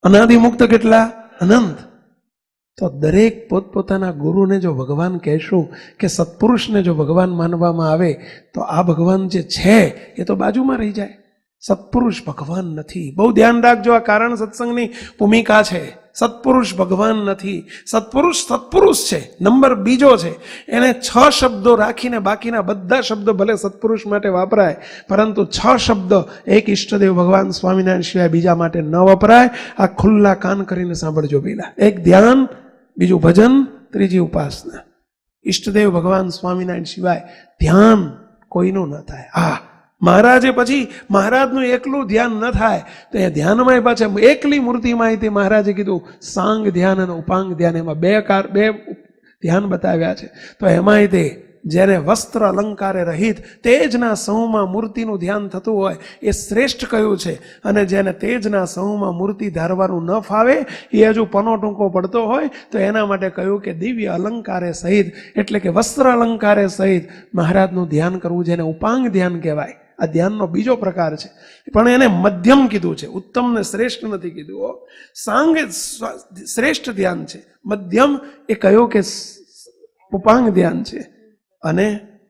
અનાદિમુક્ત કેટલા? અનંત. તો દરેક પોતપોતાના ગુરુને જો ભગવાન કહેશું, કે સત્પુરુષને જો ભગવાન માનવામાં આવે, તો આ ભગવાન જે છે એ તો બાજુમાં રહી જાય. સત્પુરુષ ભગવાન નથી. બહુ ધ્યાન રાખજો, આ કારણ સત્સંગની ભૂમિકા છે. સત્પુરુષ ભગવાન નથી. સત્પુરુષ સત્પુરુષ છે, નંબર બીજો છે. એને 6 શબ્દો રાખીને બાકીના બધા શબ્દો ભલે સત્પુરુષ માટે વાપરાય, પરંતુ 6 શબ્દ એક ઈષ્ટદેવ ભગવાન સ્વામિનારાયણ સિવાય બીજા માટે ન વપરાય. આ ખુલ્લા કાન કરીને સાંભળજો પેલા. એક ધ્યાન, બીજું ભજન, ત્રીજી ઉપાસના. ઈષ્ટદેવ ભગવાન સ્વામિનારાયણ સિવાય ધ્યાન કોઈનું ન થાય. મહારાજે પછી મહારાજનું એકલું ધ્યાન ન થાય તો એ ધ્યાનમાં પાછા એકલી મૂર્તિમાં તે મહારાજે કીધું સાંગ ધ્યાન અને ઉપાંગ ધ્યાન, એમાં બે ધ્યાન બતાવ્યા છે. તો એમાંય તે જેને વસ્ત્ર અલંકારે રહિત તેજના સમૂહમાં મૂર્તિનું ધ્યાન થતું હોય એ શ્રેષ્ઠ કયું છે. અને જેને તેજના સમૂહમાં મૂર્તિ ધારવાનું ન ફાવે, એ હજુ પનો ટૂંકો પડતો હોય, તો એના માટે કહ્યું કે દિવ્ય અલંકારે સહિત, એટલે કે વસ્ત્ર અલંકારે સહિત મહારાજનું ધ્યાન કરવું, જેને ઉપાંગ ધ્યાન કહેવાય. આ ધ્યાનનો બીજો પ્રકાર છે, પણ એને મધ્યમ કીધું છે, ઉત્તમ ને શ્રેષ્ઠ નથી કીધું. સાંગ શ્રેષ્ઠ ધ્યાન છે, મધ્યમ એ કયો કે ઉપાંગ ધ્યાન છે, અને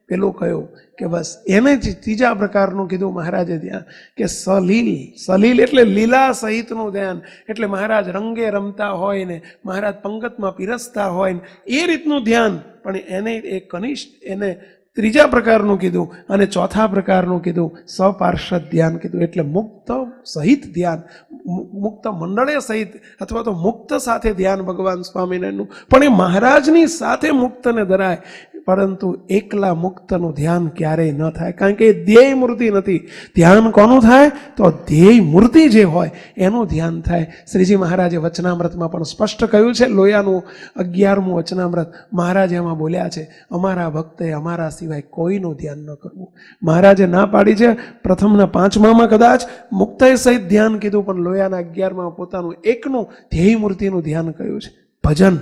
પેલું કયું કે બસ એને જ ત્રીજા પ્રકારનું કીધું મહારાજે ધ્યાન, કે સલીલ. સલીલ એટલે લીલા સહિતનું ધ્યાન, એટલે મહારાજ રંગે રમતા હોય ને મહારાજ પંગતમાં પીરસતા હોય ને એ રીતનું ધ્યાન. પણ એને એ કનિષ્ઠ, એને ત્રીજા પ્રકારનું કીધું. અને ચોથા પ્રકારનું કીધું સપાર્ષદ ધ્યાન કીધું, એટલે મુક્ત સહિત ધ્યાન, મુક્ત મંડળે સહિત અથવા તો મુક્ત સાથે ધ્યાન ભગવાન સ્વામિનારાયણનું. પણ એ મહારાજની સાથે મુક્તને ધરાય, પરંતુ એકલા મુક્તનું ધ્યાન ક્યારેય ન થાય, કારણ કે એ ધ્યેય મૂર્તિ નથી. ધ્યાન કોનું થાય? તો ધ્યેય મૂર્તિ જે હોય એનું ધ્યાન થાય. શ્રીજી મહારાજે વચનામૃતમાં પણ સ્પષ્ટ કહ્યું છે. લોયાનું 11મું વચનામૃત મહારાજે એમાં બોલ્યા છે, અમારા ભક્તે અમારા સિવાય કોઈનું ધ્યાન ન કરવું. મહારાજે ના પાડી છે. પ્રથમના 5મામાં કદાચ મુક્તય સહિત ધ્યાન કીધું, પણ લોયાના 11માં પોતાનું એકનું ધ્યેય મૂર્તિનું ધ્યાન કહ્યું છે. ભજન,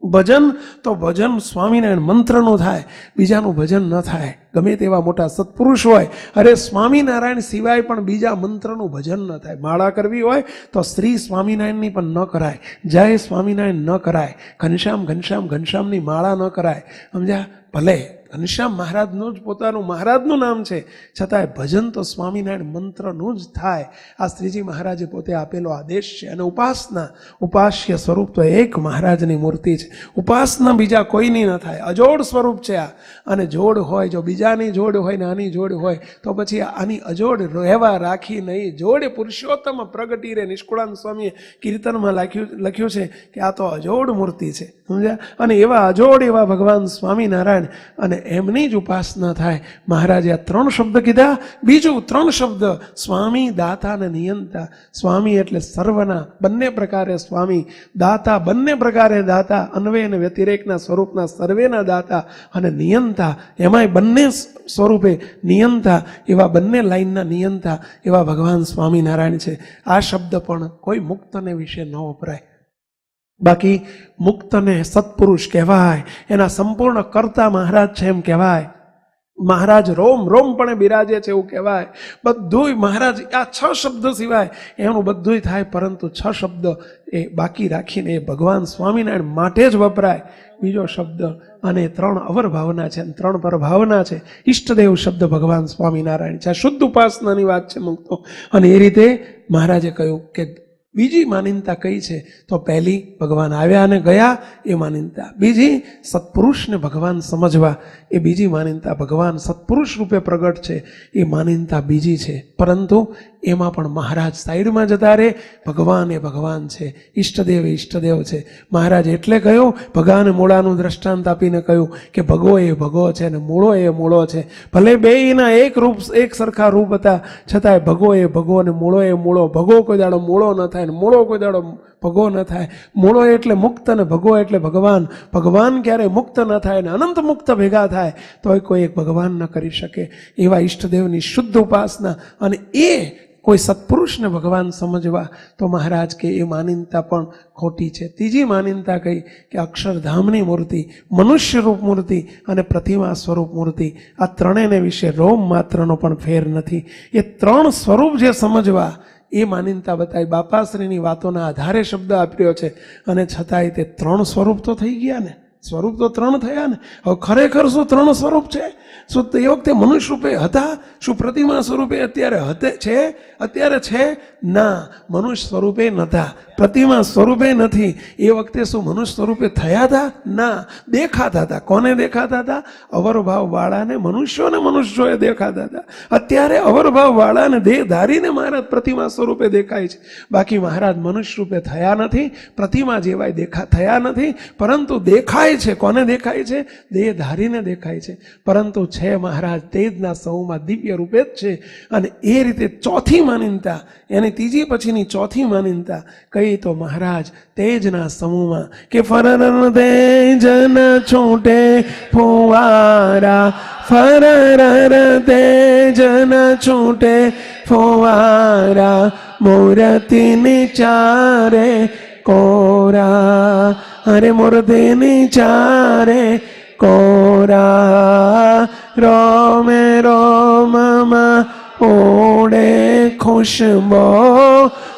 ભજન તો ભજન સ્વામિનારાયણ મંત્રનું થાય, બીજાનું ભજન ન થાય. ગમે તેવા મોટા સત્પુરુષ હોય, અરે સ્વામિનારાયણ સિવાય પણ બીજા મંત્રનું ભજન ન થાય. માળા કરવી હોય તો શ્રી સ્વામિનારાયણની પણ ન કરાય, જય સ્વામિનારાયણ ન કરાય, ઘનશ્યામ ઘનશ્યામ ઘનશ્યામની માળા ન કરાય. સમજ્યા? ભલે ઘનશ્યામ મહારાજનું જ પોતાનું મહારાજનું નામ છે, છતાંય ભજન તો સ્વામિનારાયણ મંત્રનું જ થાય. આ શ્રીજી મહારાજે પોતે આપેલો આદેશ છે. અને ઉપાસના, ઉપાસ્ય સ્વરૂપ તો એક મહારાજની મૂર્તિ છે. ઉપાસના બીજા કોઈની ન થાય, અજોડ સ્વરૂપ છે આ. અને જોડ હોય, જો બીજાની જોડ હોય ને આની જોડ હોય, તો પછી આની અજોડ રહેવા રાખી નહીં. જોડે પુરુષોત્તમ પ્રગટી રે, નિષ્કુળાનંદ સ્વામીએ કીર્તનમાં લખ્યું છે કે આ તો અજોડ મૂર્તિ છે. સમજ્યા? અને એવા અજોડ એવા ભગવાન સ્વામિનારાયણ, અને એમની જ ઉપાસના થાય. મહારાજે આ 3 શબ્દ કીધા. બીજું 3 શબ્દ, સ્વામી, દાતા અને નિયંતા. સ્વામી એટલે સર્વના, બંને પ્રકારે સ્વામી. દાતા, બંને પ્રકારે દાતા, અન્વય અને વ્યતિરેકના સ્વરૂપના સર્વેના દાતા. અને નિયંતા, એમાંય બંને સ્વરૂપે નિયંતા, એવા બંને લાઈનના નિયંતા એવા ભગવાન સ્વામિનારાયણ છે. આ શબ્દ પણ કોઈ મુક્તને વિશે ન વપરાય. બાકી મુક્તને સત્પુરુષ કહેવાય, એના સંપૂર્ણ કર્તા મહારાજ છે એમ કહેવાય. મહારાજ રોમ રોમ પણ બિરાજે છે એવું કહેવાય. બધુંય મહારાજ, આ 6 શબ્દ સિવાય એનું બધુંય થાય, પરંતુ 6 શબ્દ એ બાકી રાખીને એ ભગવાન સ્વામિનારાયણ માટે જ વપરાય. બીજો શબ્દ, અને 3 અવર ભાવના છે, 3 પર ભાવના છે. ઈષ્ટદેવ શબ્દ ભગવાન સ્વામિનારાયણ છે. આ શુદ્ધ ઉપાસનાની વાત છે મુક્તો. અને એ રીતે મહારાજે કહ્યું કે બીજી માનીનતા કઈ છે? તો પહેલી, ભગવાન આવ્યા અને ગયા એ માનીનતા. બીજી, સત્પુરુષને ભગવાન સમજવા, એ બીજી માનીનતા. ભગવાન સત્પુરુષ રૂપે પ્રગટ છે એ માનીનતા બીજી છે. પરંતુ એમાં પણ મહારાજ સાઈડમાં જતા રહે. ભગવાન એ ભગવાન છે, ઈષ્ટદેવ એ ઈષ્ટદેવ છે. મહારાજ એટલે કહ્યું, ભગાને મૂળાનું દ્રષ્ટાંત આપીને કહ્યું કે ભગો એ ભગો છે અને મૂળો એ મૂળો છે. ભલે બેયના એક સરખા રૂપ હતા, છતાંય ભગો એ ભગો અને મૂળો એ મૂળો. ભગો કોઈ દાડો મૂળો ન થાય ને મૂળો કોઈ દાડો ભગો ન થાય. મૂળો એટલે મુક્ત અને ભગો એટલે ભગવાન. ભગવાન ક્યારે મુક્ત ન થાય ને અનંત મુક્ત ભેગા થાય તોય કોઈ એક ભગવાન ન કરી શકે. એવા ઈષ્ટદેવની શુદ્ધ ઉપાસના, અને એ કોઈ સત્પુરુષને ભગવાન સમજવા, તો મહારાજ કે એ માનીનતા પણ ખોટી છે. ત્રીજી માનીનતા કઈ કે અક્ષરધામની મૂર્તિ, મનુષ્ય રૂપ મૂર્તિ અને પ્રતિમા સ્વરૂપ મૂર્તિ, આ ત્રણેયને વિશે રોમ માત્રનો પણ ફેર નથી. એ ત્રણ સ્વરૂપ જે સમજવા એ માનીનતા બતાવી. બાપાશ્રીની વાતોના આધારે શબ્દ આપ્યો છે, અને છતાંય તે ત્રણ સ્વરૂપ તો થઈ ગયા ને. સ્વરૂપ તો ત્રણ થયા ને. હવે ખરેખર શું ત્રણ સ્વરૂપ છે? શું તે વખતે મનુષ્ય રૂપે હતા? શું પ્રતિમા સ્વરૂપે અત્યારે છે? ના, મનુષ્ય સ્વરૂપે નહોતા, પ્રતિમા સ્વરૂપે નથી. એ વખતે શું મનુષ્ય સ્વરૂપે થયા હતા? ના, દેખાતા હતા. કોને દેખાતા હતા? અવરભાવ વાળાને, મનુષ્યોએ દેખાતા હતા. અત્યારે અવરભાવ વાળાને દેહધારીને મહારાજ પ્રતિમા સ્વરૂપે દેખાય છે. બાકી મહારાજ મનુષ્ય રૂપે થયા નથી, પ્રતિમા જેવાય થયા નથી, પરંતુ દેખાય છે. કોને દેખાય છે? દેહધારીને દેખાય છે. પરંતુ છે મહારાજ તેજના સમૂહમાં દિવ્ય રૂપે જ છે. અને એ રીતે ચોથી માનીનતા, એની ત્રીજી પછીની ચોથી માનીનતા કઈ તો મહારાજ તેજના સમૂહમાં કે ફરર તેજન છૂટે ફુવારા, ફરર તેજન છૂટે ફુવારા, મૂર્તિની ચારે કોરા, અરે મૂર્તિની ચારે કોરા, રોમે રોમમાં ઓડે ખુશબો,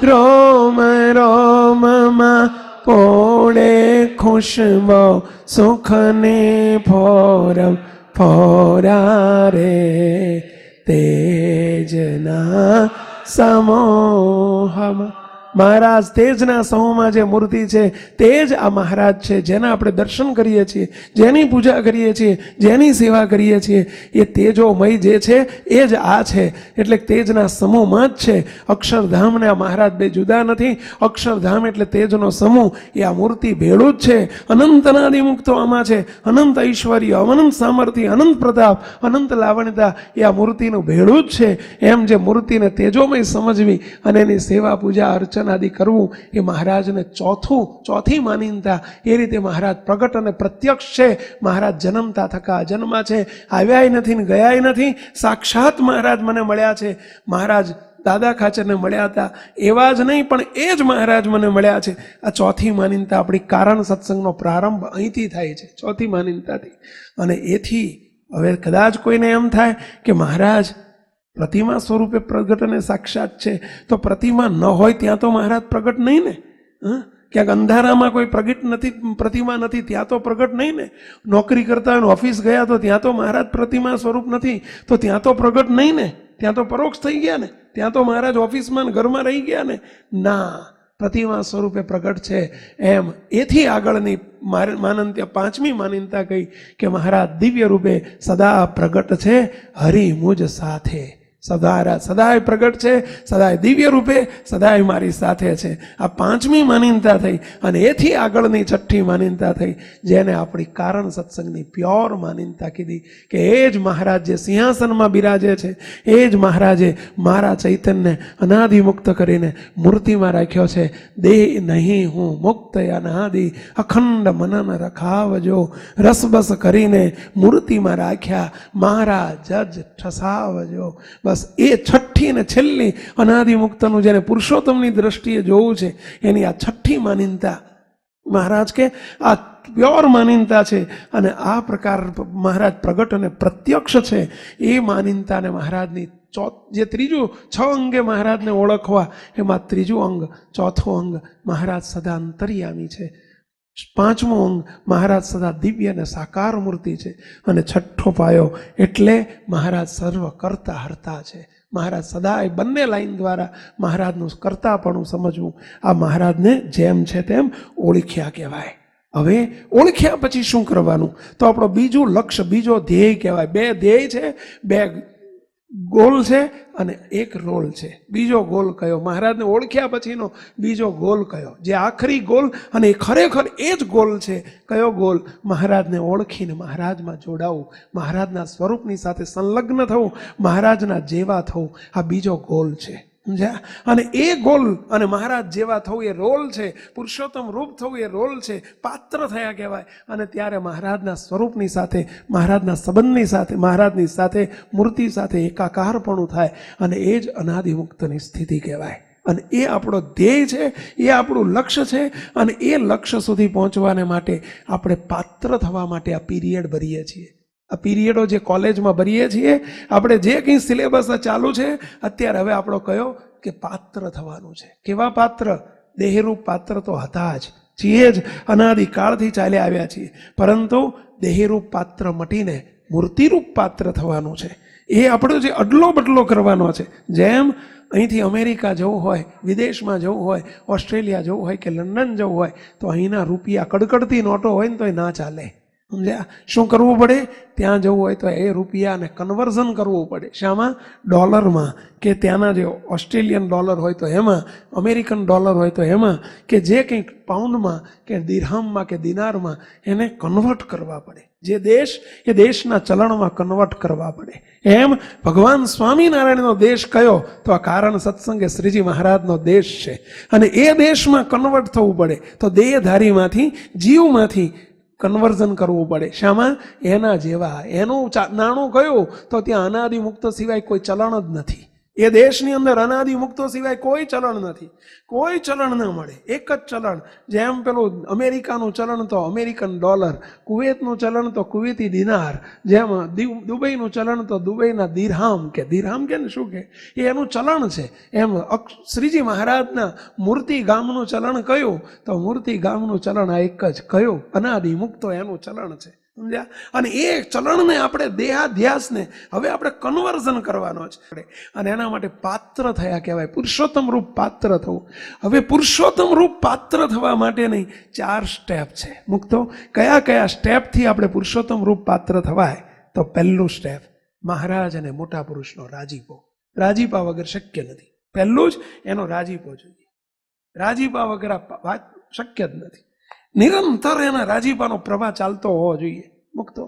રોમ રોમમાં ઓડે ખુશબો, સુખની ફોરમ ફોરા રે, તેજના સમૂહમાં. મહારાજ તેજના સમૂહમાં જે મૂર્તિ છે તે જ આ મહારાજ છે, જેના આપણે દર્શન કરીએ છીએ, જેની પૂજા કરીએ છીએ, જેની સેવા કરીએ છીએ. એ તેજોમય જે છે એ જ આ છે. એટલે તેજના સમૂહમાં જ છે. અક્ષરધામ ને આ મહારાજ બે જુદા નથી. અક્ષરધામ એટલે તેજનો સમૂહ, એ આ મૂર્તિ ભેળું જ છે. અનંત અનાદિમુક્તો આમાં છે. અનંત ઐશ્વર્ય, અનંત સામર્થ્ય, અનંત પ્રતાપ, અનંત લાવણ્યતા એ આ મૂર્તિનું ભેળું જ છે. એમ જે મૂર્તિને તેજોમય સમજવી અને એની સેવા પૂજા અર્ચના આદિ કરવું એ મહારાજને ચોથી માનીનતા. એ રીતે મહારાજ પ્રગટ અને પ્રત્યક્ષ છે. મહારાજ જન્મતા થકા અજન્મા છે, આવ્યાય નથી ને ગયાય નથી. સાક્ષાત મહારાજ મને મળ્યા છે. મહારાજ દાદા ખાચરને મળ્યા હતા એવા જ નહીં, પણ એ જ મહારાજ મને મળ્યા છે. આ ચોથી માનીનતા. આપણી કારણ સત્સંગનો પ્રારંભ અહીંથી થાય છે, ચોથી માનીનતાથી. અને એથી હવે કદાચ કોઈને એમ થાય કે મહારાજ પ્રતિમા સ્વરૂપે પ્રગટ અને સાક્ષાત છે, તો પ્રતિમા ન હોય ત્યાં તો મહારાજ પ્રગટ નહીં ને. ક્યાંક અંધારામાં કોઈ પ્રગટ નથી, પ્રતિમા નથી, ત્યાં તો પ્રગટ નહીં ને. નોકરી કરતા હોય ઓફિસ ગયા તો ત્યાં તો મહારાજ પ્રતિમા સ્વરૂપ નથી, તો ત્યાં તો પ્રગટ નહીં ને. ત્યાં તો પરોક્ષ થઈ ગયા ને. ત્યાં તો મહારાજ ઓફિસમાં ઘરમાં રહી ગયા ને. ના, પ્રતિમા સ્વરૂપે પ્રગટ છે. એમ એથી આગળની માનંત્ય પાંચમી માનીનતા કઈ કે મહારાજ દિવ્ય રૂપે સદા પ્રગટ છે, હરિ મુજ સાથે. સદાય પ્રગટ છે, સદાય દિવ્ય રૂપે, સદાય મારી સાથે છે. આ પાંચમી માનીનતા થઈ. અને એથી આગળની છઠ્ઠી માનીનતા થઈ, જેને આપણી કારણ સત્સંગની પ્યોર માનીનતા કીધી કે એ જ મહારાજ જે સિંહાસનમાં બિરાજે છે, એ જ મહારાજે મારા ચૈતન્ય અનાદિમુક્ત કરીને મૂર્તિમાં રાખ્યો છે. દેહ નહીં હું મુક્ત અનાદિ, અખંડ મનન રખાવજો, રસબસ કરીને મૂર્તિમાં રાખ્યા, મારા જજ ઠસાવજો. બસ એ છઠ્ઠી અને છેલ્લી અનાદિમુક્તનું જેને પુરુષોત્તમની દ્રષ્ટિએ જોવું છે, એની આ છઠ્ઠી માનીનતા મહારાજ કે આ પ્યોર માનીનતા છે. અને આ પ્રકાર મહારાજ પ્રગટ અને પ્રત્યક્ષ છે. એ માનીનતાને મહારાજની જે ત્રીજું 6 અંગે મહારાજને ઓળખવા, એમાં ત્રીજું અંગ, ચોથું અંગ મહારાજ સદા અંતર્યામી છે. પાંચમું અંગ મહારાજ સદા દિવ્ય અને સાકાર મૂર્તિ છે. અને છઠ્ઠો પાયો એટલે મહારાજ સર્વ કરતા હરતા છે. મહારાજ સદાય બંને લાઈન દ્વારા મહારાજનું કરતાપણું સમજવું. આ મહારાજને જેમ છે તેમ ઓળખ્યા કહેવાય. હવે ઓળખ્યા પછી શું કરવાનું? તો આપણો બીજું લક્ષ્ય, બીજો ધ્યેય કહેવાય. 2 ધ્યેય છે, 2 ગોલ છે અને એક રોલ છે. બીજો ગોલ કયો? મહારાજને ઓળખ્યા પછીનો બીજો ગોલ કયો? જે આખરી ગોલ અને ખરેખર એ જ ગોલ છે. કયો ગોલ? મહારાજને ઓળખીને મહારાજમાં જોડાવું, મહારાજના સ્વરૂપની સાથે સંલગ્ન થવું, મહારાજના જેવા થવું. આ બીજો ગોલ છે. સમજ્યા? અને એ ગોલ અને મહારાજ જેવા થવું એ રોલ છે. પુરુષોત્તમ રૂપ થવું એ રોલ છે. પાત્ર થયા કહેવાય. અને ત્યારે મહારાજના સ્વરૂપની સાથે, મહારાજના સંબંધની સાથે, મહારાજની સાથે, મૂર્તિ સાથે એકાકારપણું થાય અને એ જ અનાદિમુક્તની સ્થિતિ કહેવાય. અને એ આપણો ધ્યેય છે, એ આપણું લક્ષ્ય છે. અને એ લક્ષ્ય સુધી પહોંચવાને માટે આપણે પાત્ર થવા માટે આ પીરિયડ ભરીએ છીએ. આ પીરિયડો જે કોલેજમાં ભરીએ છીએ, આપણે જે કંઈ સિલેબસ ચાલુ છે અત્યારે, હવે આપણો કયો કે પાત્ર થવાનું છે. કેવા પાત્ર? દેહરૂપ પાત્ર તો હતા જ, છીએ જ, અનાદિકાળથી ચાલ્યા આવ્યા છીએ. પરંતુ દેહરૂપ પાત્ર મટીને મૂર્તિરૂપ પાત્ર થવાનું છે. એ આપણો જે અડલો બદલો કરવાનો છે. જેમ અહીંથી અમેરિકા જવું હોય, વિદેશમાં જવું હોય, ઓસ્ટ્રેલિયા જવું હોય કે લંડન જવું હોય, તો અહીંના રૂપિયા કડકડતી નોટો હોય ને તો એ ના ચાલે. સમજ્યા? શું કરવું પડે? ત્યાં જવું હોય તો એ રૂપિયાને કન્વર્ઝન કરવું પડે. શામાં? ડોલરમાં. કે ત્યાંના જે ઓસ્ટ્રેલિયન ડોલર હોય તો એમાં, અમેરિકન ડોલર હોય તો એમાં, કે જે કંઈક પાઉન્ડમાં કે દિરહામમાં કે દિનારમાં એને કન્વર્ટ કરવા પડે. જે દેશ એ દેશના ચલણમાં કન્વર્ટ કરવા પડે. એમ ભગવાન સ્વામિનારાયણનો દેશ કયો? તો આ કારણ સત્સંગ એ શ્રીજી મહારાજનો દેશ છે. અને એ દેશમાં કન્વર્ટ થવું પડે તો દેહધારીમાંથી, જીવમાંથી કન્વર્ઝન કરવું પડે. શામાં? એના જેવા. એનું નાણું કયું? તો ત્યાં અનાદિમુક્ત સિવાય કોઈ ચલણ જ નથી. એ દેશની અંદર અનાદિમુક્તો સિવાય કોઈ ચલણ નથી. કોઈ ચલણ ન મળે. એક જ ચલણ. જેમ પેલું અમેરિકાનું ચલણ તો અમેરિકન ડોલર, કુવેતનું ચલણ તો કુવેતી દિનાર, જેમ દુબઈનું ચલણ તો દુબઈના દિરહામ કે દિરહામ કે ને શું કે એ એનું ચલણ છે. એમ શ્રીજી મહારાજના મૂર્તિ ગામનું ચલણ કયું? તો મૂર્તિ ગામનું ચલણ આ એક જ. કયું? અનાદિમુક્તો એનું ચલણ છે. સમજ્યા? અને એ ચલણને આપણે દેહાધ્યાસને હવે આપણે કન્વર્ઝન કરવાનો છે. અને એના માટે પાત્ર થયા કહેવાય. પુરુષોત્તમ રૂપ પાત્ર થવું. હવે પુરુષોત્તમ રૂપ પાત્ર થવા માટેની 4 સ્ટેપ છે. મુક્તો કયા કયા સ્ટેપથી આપણે પુરુષોત્તમ રૂપ પાત્ર થવાય? તો પહેલું સ્ટેપ, મહારાજ અને મોટા પુરુષનો રાજીપો. રાજીપા વગર શક્ય નથી. પહેલું જ એનો રાજીપો જોઈએ. રાજીપા વગર આ વાત શક્ય જ નથી. નિરંતર એના રાજીપાનો પ્રવાહ ચાલતો હોવો જોઈએ. મુક્તો.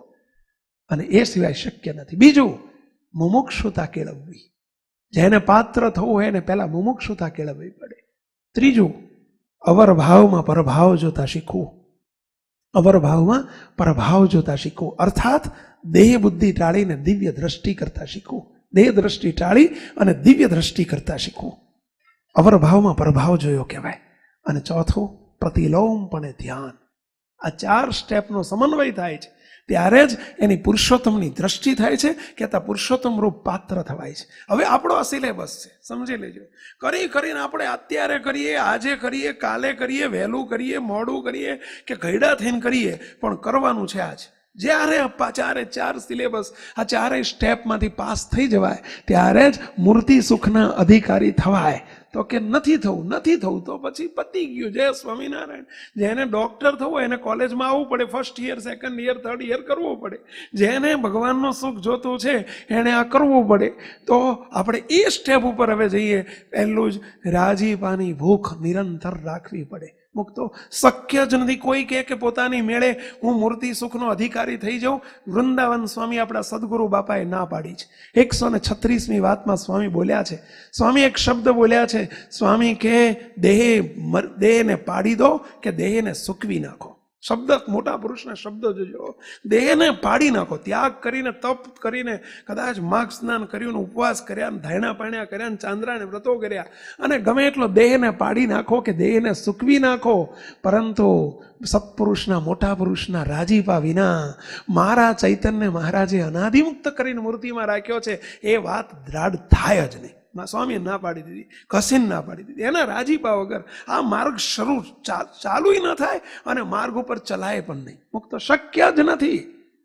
અને એ સિવાય શક્ય નથી. બીજું, મુમુક્ષુતા કેળવવી. જેને પાત્ર થવું હોય એને પહેલા મુમુક્ષુતા કેળવવી પડે. ત્રીજું, અવરભાવમાં પરભાવ જોતા શીખવું. અવરભાવમાં પરભાવ જોતા શીખવું. અર્થાત દેહ બુદ્ધિ ટાળીને દિવ્ય દ્રષ્ટિ કરતા શીખવું. દેહ દ્રષ્ટિ ટાળી અને દિવ્ય દ્રષ્ટિ કરતા શીખવું. અવરભાવમાં પરભાવ જોયો કહેવાય. અને ચોથું, પ્રતિલોમપણે ધ્યાન. આ 4 સ્ટેપનો સમન્વય થાય છે ત્યારે જ એની પુરુષોત્તમની દ્રષ્ટિ થાય છે કે આ પુરુષોત્તમ રૂપ પાત્ર થવાય છે. હવે આપણો આ સિલેબસ છે, સમજી લેજો. કરીને આપણે અત્યારે કરીએ, આજે કરીએ, કાલે કરીએ, વહેલું કરીએ, મોડું કરીએ કે ઘરડા થઈને કરીએ, પણ કરવાનું છે આજ. જ્યારે 4 સિલેબસ, આ 4 સ્ટેપમાંથી પાસ થઈ જવાય ત્યારે જ મૂર્તિ સુખના અધિકારી થવાય. તો કે નથી થવું તો પછી પતી ગયું. જય સ્વામિનારાયણ. જેને ડોક્ટર થવું એને કોલેજમાં આવવું પડે, first year, second year, third year કરવું પડે. જેને ભગવાનનો સુખ જોતું છે એને આ કરવું પડે. તો આપણે એ સ્ટેપ ઉપર હવે જઈએ. પહેલું જ રાજીપાની ભૂખ નિરંતર રાખવી પડે. મુક્તો શક્ય જ નથી. કોઈ કહે કે પોતાની મેળે હું મૂર્તિ સુખનો અધિકારી થઈ જાઉં. વૃંદાવન સ્વામી આપણા સદગુરુ બાપાએ ના પાડી છે. 136મી વાતમાં સ્વામી બોલ્યા છે. સ્વામી એક શબ્દ બોલ્યા છે. સ્વામી કે દેહને પાડી દો કે દેહને સૂકવી નાખો. શબ્દ, મોટા પુરુષના શબ્દ જોજો. દેહને પાડી નાખો. ત્યાગ કરીને, તપ કરીને, કદાચ માર્ગ સ્નાન કર્યું, ઉપવાસ કર્યા, ધાયણા પાણ્યા કર્યા, ચાંદ્રાને વ્રતો કર્યા, અને ગમે એટલો દેહને પાડી નાખો કે દેહને સૂકવી નાખો, પરંતુ સત્પુરુષના, મોટા પુરુષના રાજીપા વિના મારા ચૈતન્ય મહારાજે અનાદિમુક્ત કરીને મૂર્તિમાં રાખ્યો છે એ વાત દ્રાઢ થાય જ નહીં. સ્વામીએ ના પાડી દીધી, ઘસીને ના પાડી દીધી. એના રાજીપા વગર આ માર્ગ શરૂ ચાલુ ન થાય અને માર્ગ ઉપર ચલાય પણ નહીં. મુક્ત શક્ય જ નથી.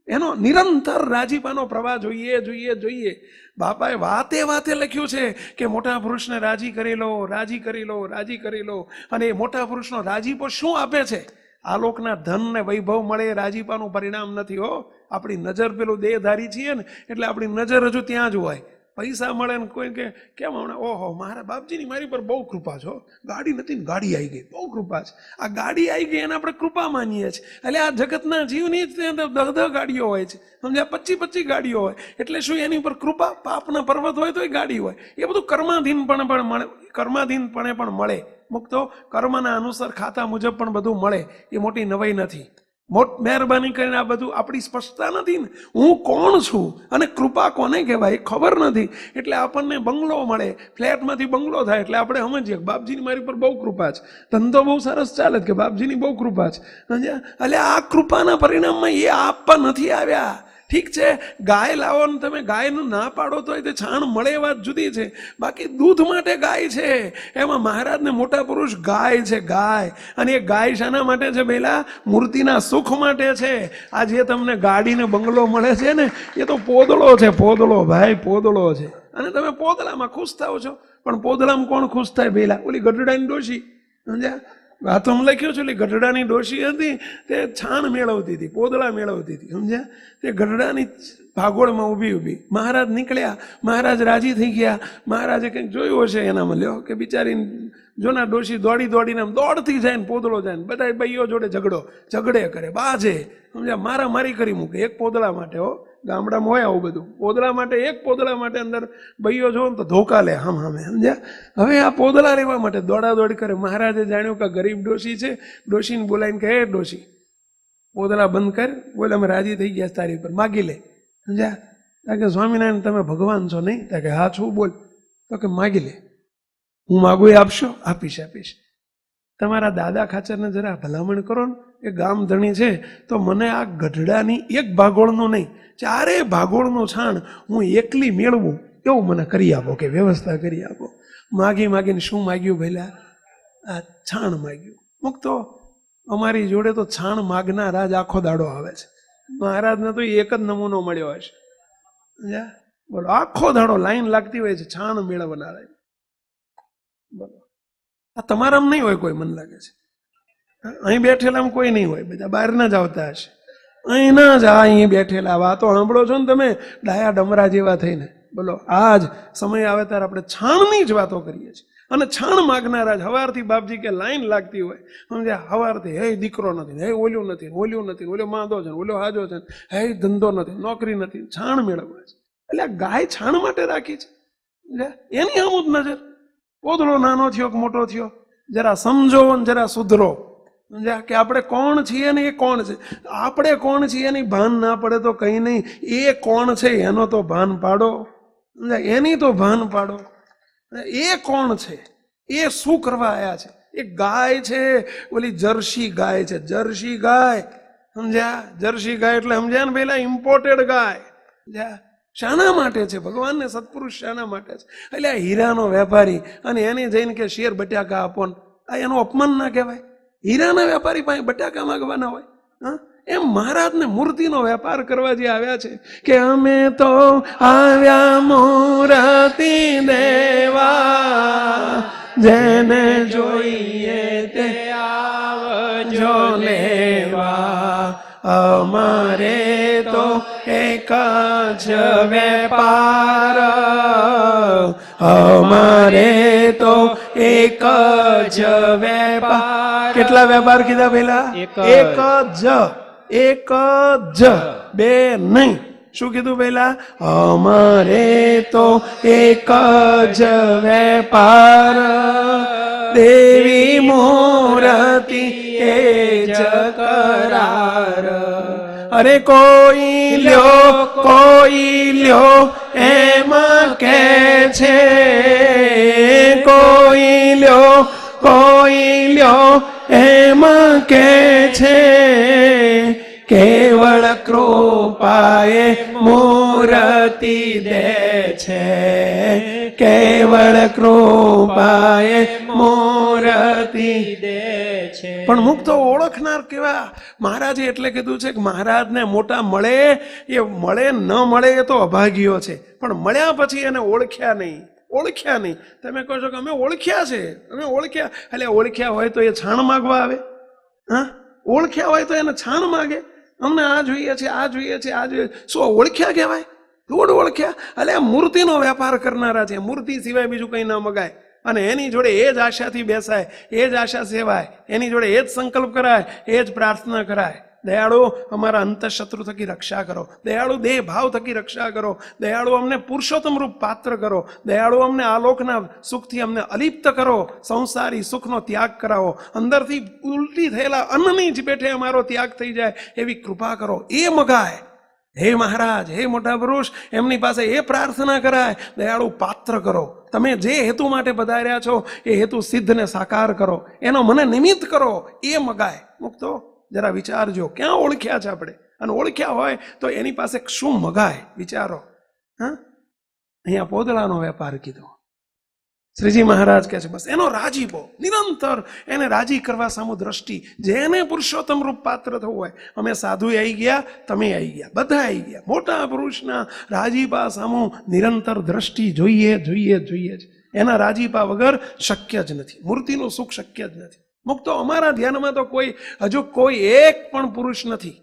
એનો નિરંતર રાજીપાનો પ્રવાહ જોઈએ. બાપાએ વાતે લખ્યું છે કે મોટા પુરુષને રાજી કરી લો. અને એ મોટા પુરુષનો રાજીપો શું આપે છે? આ લોકના ધન ને વૈભવ મળે એ રાજીપાનું પરિણામ નથી. આપણી નજર પેલું દેહધારી છીએ ને એટલે આપણી નજર હજુ ત્યાં જ હોય. પૈસા મળે ને કોઈ કે કેમ હમણાં ઓહો મારા બાપજીની મારી પર બહુ કૃપા છે, ગાડી નથી ને ગાડી આવી ગઈ, બહુ કૃપા છે. આ ગાડી આવી ગઈ એને આપણે કૃપા માનીએ છીએ. એટલે આ જગતના જીવની જ 10 ગાડીઓ હોય છે, સમજ્યા? 25 ગાડીઓ હોય. એટલે શું એની ઉપર કૃપા? પાપના પર્વત હોય તો એ ગાડી હોય. એ બધું કર્માધીનપણે પણ મળે, કર્માધીનપણે પણ મળે. મુક્તો કર્મના અનુસાર ખાતા મુજબ પણ બધું મળે. એ મોટી નવાઈ નથી. મહેરબાની કરીને આ બધું આપણી સ્પષ્ટતા નથી ને, હું કોણ છું અને કૃપા કોને કહેવાય ખબર નથી. એટલે આપણને બંગલો મળે, ફ્લેટમાંથી બંગલો થાય એટલે આપણે સમજીએ કે બાપજીની મારી પર બહુ કૃપા છે, ધંધો બહુ સરસ ચાલે કે બાપજીની બહુ કૃપા છે. એટલે આ કૃપાના પરિણામમાં એ આપવા નથી આવ્યા. ઠીક છે, ગાય લાવો ને તમે ગાયનું ના પાડો તો તે છાણ મળે એ વાત જુદી છે. બાકી દૂધ માટે ગાય છે. એમાં મહારાજને મોટા પુરુષ ગાય છે, ગાય. અને એ ગાય શાના માટે છે? પહેલા મૂર્તિના સુખ માટે છે. આ જે તમને ગાડીને બંગલો મળે છે ને, એ તો પોદળો છે, પોદળો ભાઈ, પોદળો છે. અને તમે પોદળામાં ખુશ થાવ છો. પણ પોદળામાં કોણ ખુશ થાય? પહેલા ઓલી ગઢડાની ડોશી, સમજ્યા? વાતોમાં લખ્યું છે, એટલે ગઢડાની ડોશી હતી તે છાણ મેળવતી હતી, પોદળા મેળવતી હતી, સમજ્યા? તે ગઢડાની ભાગોળમાં ઊભી મહારાજ નીકળ્યા. મહારાજ રાજી થઈ ગયા. મહારાજે કંઈક જોયું હશે એનામાં, લ્યો કે બિચારી જોના ડોશી દોડીને આમ દોડતી જાય ને પોદળો જાય ને બધા ભાઈઓ જોડે ઝઘડે કરે, બાજે, સમજ્યા? મારામારી કરી મૂકે એક પોદળા માટે. હો, ગામડામાં હોય આવું બધું. પોદળા માટે, એક પોદળા માટે અંદર ભાઈઓ જો ને તો ધોકા લે હામે, સમજ્યા? હવે આ પોદળા રહેવા માટે દોડાદોડી કરે. મહારાજે જાણ્યું કે ગરીબ ડોશી છે. ડોશીને બોલાવીને કહે, હે ડોશી, પોદળા બંધ કર. બોલે અમે રાજી થઈ ગયા તારી પર, માગી લે, સમજ્યા? ત્યાં કે સ્વામિનારાયણ તમે ભગવાન છો નહીં? ત્યાં કે હા છું. બોલ. તો કે માગી લે, હું માગું એ આપશો? આપીશ. તમારા દાદા ખાચરને જરા ભલામણ કરો ને, એ ગામ ધણી છે, તો મને આ ગઢડાની એક ભાગોળનું નહીં, 4 ભાગોળનું છાણ હું એકલી મેળવું એવું મને કરી આપો, કે વ્યવસ્થા કરી આપો. માગીને શું માગ્યું? ભેલા આ છાણ માગ્યું. મુક્તો અમારી જોડે તો છાણ માગનારા જ આખો દાડો આવે છે. મહારાજને તો એક જ નમૂનો મળ્યો હશે, બોલો. આખો દાડો લાઈન લાગતી હોય છે છાણ મેળવનારા. બોલો, આ તમારામાં નહીં હોય કોઈ, મને લાગે છે. અહીં બેઠેલામાં કોઈ નહીં હોય, બધા બહારના જ આવતા હશે. અહીં ના જ અહીં બેઠેલા વાતો સાંભળો છો ને તમે, ડાયા ડમરા જેવા થઈને. બોલો, આ જ સમય આવે ત્યારે આપણે છાણની જ વાતો કરીએ છીએ. અને છાણ માગનારા જ હવારથી બાપજી કે લાઈન લાગતી હોય, સમજ્યા? હવારથી હે દીકરો નથી, હે ઓલ્યું નથી, ઓલ્યો માંદો છે, ઓલ્યો હાજો છે, હે ધંધો નથી, નોકરી નથી, છાણ મેળવવા છે. એટલે ગાય છાણ માટે રાખી છે. એની આમ જ નજર. પોદળો નાનો થયો કે મોટો થયો, જરા સમજો ને જરા સુધરો, સમજ્યા? કે આપણે કોણ છીએ ને એ કોણ છે. આપણે કોણ છીએ એની ભાન ના પડે તો કંઈ નહીં, એ કોણ છે એનો તો ભાન પાડો, સમજ્યા? એની તો ભાન પાડો. એ કોણ છે? એ શું કરવા આવ્યા છે? એ ગાય છે, ઓલી જર્સી ગાય છે, જર્સી ગાય, સમજ્યા? જર્સી ગાય એટલે સમજ્યા ને પેલા ઇમ્પોર્ટેડ ગાય, સમજ્યા? શાના માટે છે? ભગવાનને સત્પુરુષ શાના માટે છે? એટલે આ હીરાનો વેપારી અને એને જઈને કે શેર બટાકા આપો, આ એનું અપમાન ના કહેવાય? હીરાના વેપારી પાસે બટાકા માંગવાના હોય? હા, એમ મહારાજને મૂર્તિનો વેપાર કરવા જે આવ્યા છે કે અમે તો આવ્યા મૂર્તિ દેવા, જેને જોઈએ તે આવજો લેવા, અમારે તો એક જ વેપાર, અમારે તો એક જ વેપાર. કેટલા વેપાર કીધા પેલા? એક જ, બે નહીં. શું કીધું પેલા? અમારે તો એક જ વેપાર, દેવી મૂર્તિ એ જ કરાર. અરે કોઈ લ્યો એમાં કે છે, કોઈ લ્યો એમાં કે છે, કેવળ કૃપાએ મૂર્તિ દે છે, કેવળ કૃપાએ મૂર્તિ દે છે. પણ મુક્ત ઓળખનાર કેવા? મહારાજે એટલે કીધું છે કે મહારાજને મોટા મળે, એ મળે ન મળે એ તો અભાગ્યો છે, પણ મળ્યા પછી એને ઓળખ્યા નહીં. તમે કહો છો કે અમે ઓળખ્યા છે, અમે ઓળખ્યા. એટલે ઓળખ્યા હોય તો એ છાણ માગવા આવે? હા, ઓળખ્યા હોય તો એને છાણ માગે? અમને આ જોઈએ છે, આ જોઈએ છે, આ જોઈએ. શું ઓળખ્યા કહેવાય? ધૂળ ઓળખ્યા? એટલે મૂર્તિનો વેપાર કરનારા છે. મૂર્તિ સિવાય બીજું કંઈ ન મગાય અને એની જોડે એ જ આશાથી બેસાય, એ જ આશા સેવાય, એની જોડે એ જ સંકલ્પ કરાય, એ જ પ્રાર્થના કરાય. દયાળુ અમારા અંતઃશત્રુ થકી રક્ષા કરો, દયાળુ દેહ ભાવ થકી રક્ષા કરો, દયાળુ અમને પુરુષોત્તમ રૂપ પાત્ર કરો, દયાળુ અમને આલોકના સુખથી અમને અલિપ્ત કરો, સંસારી સુખનો ત્યાગ કરાવો, અંદરથી ઉલટી થયેલા અન્નની જ પેટે અમારો ત્યાગ થઈ જાય એવી કૃપા કરો. એ મગાય. હે મહારાજ, હે મોટા પુરુષ, એમની પાસે એ પ્રાર્થના કરાય. દયાળુ પાત્ર કરો, તમે જે હેતુ માટે પધાર્યા છો એ હેતુ સિદ્ધને સાકાર કરો, એનો મને નિમિત્ત કરો. એ મગાય. મુક્તો જરા વિચારજો, ક્યાં ઓળખ્યા છે આપણે? અને ઓળખ્યા હોય તો એની પાસે શું મગાય વિચારો. હા, અહીંયા પોદળાનો વેપાર કીધો. શ્રીજી મહારાજ કહે છે બસ એનો રાજીપો, નિરંતર એને રાજી કરવા સામુ દ્રષ્ટિ. જેને પુરુષોત્તમ રૂપ પાત્ર થવું હોય, અમે સાધુ આવી ગયા, તમે આવી ગયા, બધા આવી ગયા, મોટા પુરુષના રાજીપા સામુ નિરંતર દ્રષ્ટિ જોઈએ જોઈએ જોઈએ જ. એના રાજીપા વગર શક્ય જ નથી. મૂર્તિનું સુખ શક્ય જ નથી. મુક્તો અમારા ધ્યાનમાં તો હજુ કોઈ એક પણ પુરુષ નથી.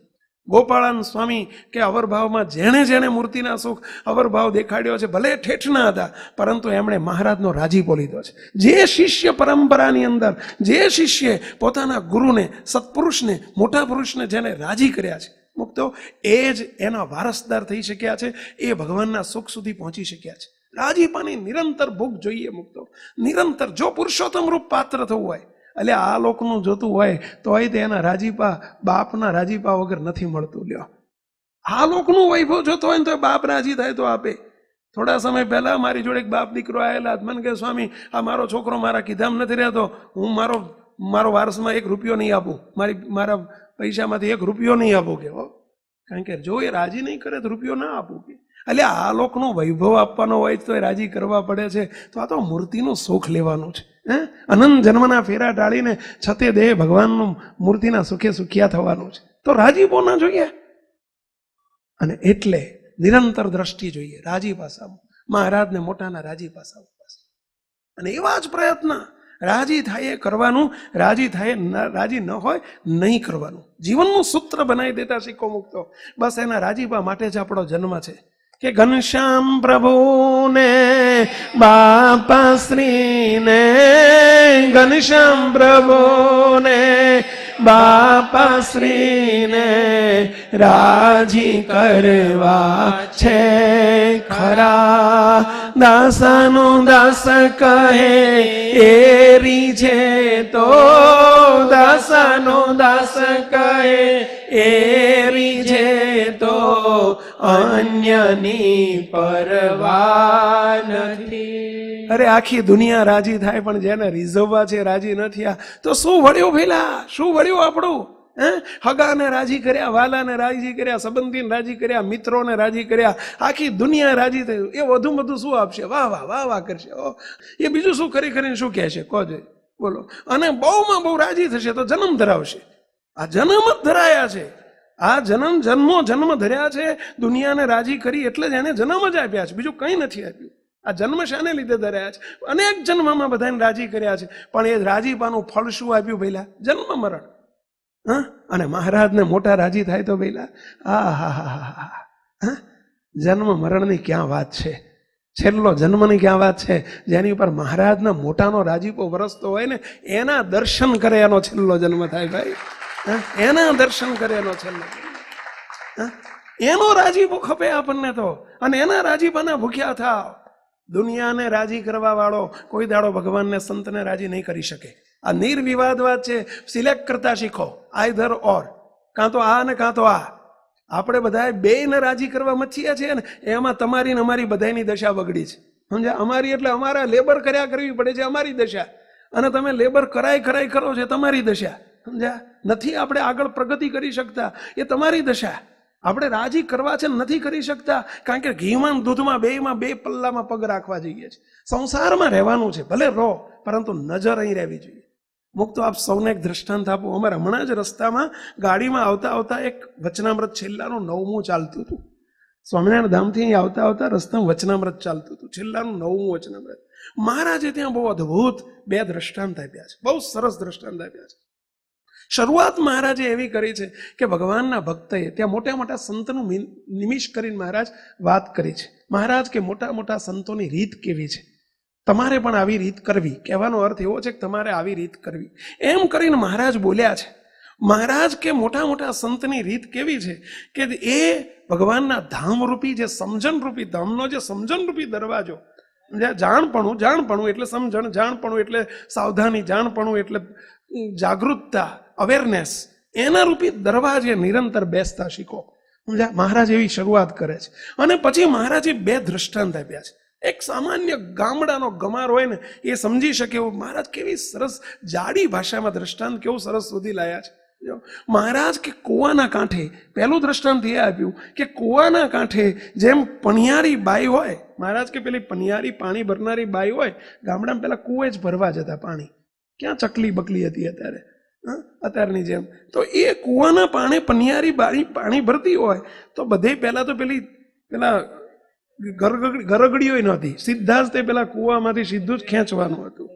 ગોપાળાનંદ સ્વામી કે અવરભાવમાં જેણે જેણે મૂર્તિના સુખ અવરભાવ દેખાડ્યો છે, ભલે ઠેઠના હતા, પરંતુ એમણે મહારાજનો રાજીપો લીધો છે. જે શિષ્ય પરંપરાની અંદર જે શિષ્યએ પોતાના ગુરુને, સત્પુરુષને, મોટા પુરુષને જેને રાજી કર્યા છે, મુક્તો એ જ એના વારસદાર થઈ શક્યા છે, એ ભગવાનના સુખ સુધી પહોંચી શક્યા છે. રાજીપાની નિરંતર ભૂખ જોઈએ. મુક્તો નિરંતર જો પુરુષોત્તમ રૂપ પાત્ર થવું હોય, એટલે આ લોકનું જોતું હોય તોય તેના રાજીપા બાપના રાજીપા વગર નથી મળતું. લ્યો, આ લોકનું વૈભવ જોતો હોય ને તો બાપ રાજી થાય તો આપે. થોડા સમય પહેલા મારી જોડે એક બાપ દીકરો આવેલા, મને કહે સ્વામી આ મારો છોકરો મારા કીધામ નથી રહેતો, હું મારો વારસમાં 1 રૂપિયો નહીં આપું, મારા પૈસામાંથી 1 રૂપિયો નહીં આપું. કે કારણ કે જો એ રાજી નહીં કરે તો રૂપિયો ના આપું. કે એટલે આ લોકનો વૈભવ આપવાનો હોય તો એ રાજી કરવા પડે છે. તો આ તો મૂર્તિનું સુખ લેવાનું છે. અનંત જન્મના ફેરા ટાળીને છતે દેહ ભગવાનનું મૂર્તિના સુખે સુખિયા થવાનું છે. તો રાજીપો ના જોઈએ. અને એટલે નિરંતર દ્રષ્ટિ જોઈએ રાજી પાસામાં, મહારાજને મોટાના રાજી પાસા. અને એવા જ પ્રયત્ન રાજી થાય કરવાનું, રાજી ન હોય નહીં કરવાનું. જીવનનું સૂત્ર બનાવી દેતા શીખો. મુક્તો બસ એના રાજીપા માટે જ આપણો જન્મ છે. કે ઘનશ્યામ પ્રભુને બાપા શ્રીને, ઘનશ્યામ પ્રભુને બાપા શ્રીને રાજી કરવા છે ખરા. દાસનું દાસ કહે એ રીઝે તો, દાસનું દાસ કહે એ રીઝે તો અન્યની પરવા નથી. અરે આખી દુનિયા રાજી થાય પણ જેને રીઝવવા છે રાજી નથી. આ તો શું વળ્યું ભેલા? શું વળ્યું આપણું? હગાને રાજી કર્યા, વાલાને રાજી કર્યા, સંબંધીને રાજી કર્યા, મિત્રોને રાજી કર્યા, આખી દુનિયા રાજી થયું. એ વધુ બધું શું આપશે? વાહ વાહ વાહ વાહ કરશે. એ બીજું શું કરીને શું કહેશે? કહો જોઈએ, બોલો. અને બહુમાં બહુ રાજી થશે તો જન્મ ધરાવશે. આ જન્મ જ ધરાયા છે. આ જન્મ ધર્યા છે, દુનિયાને રાજી કરી એટલે જ એને જન્મ જ આપ્યા છે, બીજું કંઈ નથી આપ્યું. આ જન્મ શાને લીધે ધર્યા છે? અનેક જન્મમાં બધાને રાજી કર્યા છે, પણ એ રાજીપાનું ફળ શું આપ્યું ભઈલા? જન્મ મરણ. અને મહારાજને મોટા રાજી થાય તો ભઈલા જન્મ મરણની ક્યાં વાત છે? છેલ્લો જન્મની ક્યાં વાત છે? જેની ઉપર મહારાજના મોટાનો રાજીપો વરસતો હોય ને, એના દર્શન કરે એનો છેલ્લો જન્મ થાય ભાઈ. એના દર્શન કરે એનો છેલ્લો, એનો રાજીપો ખપે આપણને તો. અને એના રાજીપાના ભૂખ્યા થાવ. દુનિયાને રાજી કરવા વાળો કોઈ દાડો ભગવાનને, સંતને રાજી નહીં કરી શકે. આ નિર્વિવાદ વાત છે. સિલેક્ટ કરતા શીખો, આઈધર ઓર, કાં તો આ ને કાં તો આ. આપણે બધા બેયને રાજી કરવા મથીએ છીએ ને, એમાં તમારી ને અમારી બધાની દશા બગડી છે. સમજ્યા? અમારી એટલે અમારા લેબર કર્યા કરવી પડે છે, અમારી દશા. અને તમે લેબર કરાય કરો છો, તમારી દશા. સમજ્યા? નથી આપણે આગળ પ્રગતિ કરી શકતા, એ તમારી દશા. આપણે રાજી કરવા છે નથી કરી શકતા, કારણ કે ઘીમાં દૂધમાં બેયમાં 2 પલ્લામાં પગ રાખવા જઈએ છીએ. સંસારમાં રહેવાનું છે, ભલે રહો, પરંતુ નજર અહીં રહેવી જોઈએ. મુક્તો આપ સૌને એક દ્રષ્ટાંત આપું. અમારે હમણાં જ રસ્તામાં ગાડીમાં આવતા એક વચનામૃત છેલ્લાનું 9મું ચાલતું હતું. સ્વામિનારાયણ ધામથી અહીં આવતા રસ્તામાં વચનામૃત ચાલતું હતું, છેલ્લાનું 9મું વચનામૃત. મહારાજે ત્યાં બહુ અદ્ભુત 2 દ્રષ્ટાંત આપ્યા છે, બહુ સરસ દ્રષ્ટાંત આપ્યા છે. શરૂઆત મહારાજે એવી કરી છે કે ભગવાનના ભક્તએ ત્યાં મોટા મોટા સંતનું નિમિષ કરીને મહારાજ વાત કરી છે. મહારાજ કે મોટા મોટા સંતોની રીત કેવી છે, તમારે પણ આવી રીત કરવી. કહેવાનો અર્થ એવો છે કે તમારે આવી રીત કરવી, એમ કરીને મહારાજ બોલ્યા છે. મહારાજ કે મોટા મોટા સંતની રીત કેવી છે કે એ ભગવાનના ધામરૂપી જે સમજણરૂપી ધામનો જે સમજણરૂપી દરવાજો, જાણપણું એટલે સમજણ, જાણપણું એટલે સાવધાની, જાણપણું એટલે જાગૃતતા, અવેરનેસ, એના રૂપી દરવાજે નિરંતર બેસતા શીખો. સમજ્યા? મહારાજ એવી શરૂઆત કરે છે. અને પછી મહારાજે 2 દ્રષ્ટાંત આપ્યા છે. એક સામાન્ય ગામડાનો ગમાર હોય ને એ સમજી શકે એવું મહારાજ કેવી સરસ જાડી ભાષામાં દ્રષ્ટાંત કેવું સરસ શોધી લાયા છે. મહારાજ કે કૂવાના કાંઠે પહેલું દ્રષ્ટાંત એ આપ્યું કે કૂવાના કાંઠે જેમ પણિયારી બાઈ હોય, મહારાજ કે પેલી પણિયારી પાણી ભરનારી બાઈ હોય, ગામડામાં પેલા કૂવે જ ભરવા જતા પાણી, ક્યાં ચકલી બકલી હતી અત્યારની જેમ. તો એ કૂવાના પણિયારી બાઈ પાણી ભરતી હોય તો બધે પહેલા તો પેલા ગરગડીઓ નહોતી, સીધા જ તે પેલા કૂવામાંથી સીધું જ ખેંચવાનું હતું.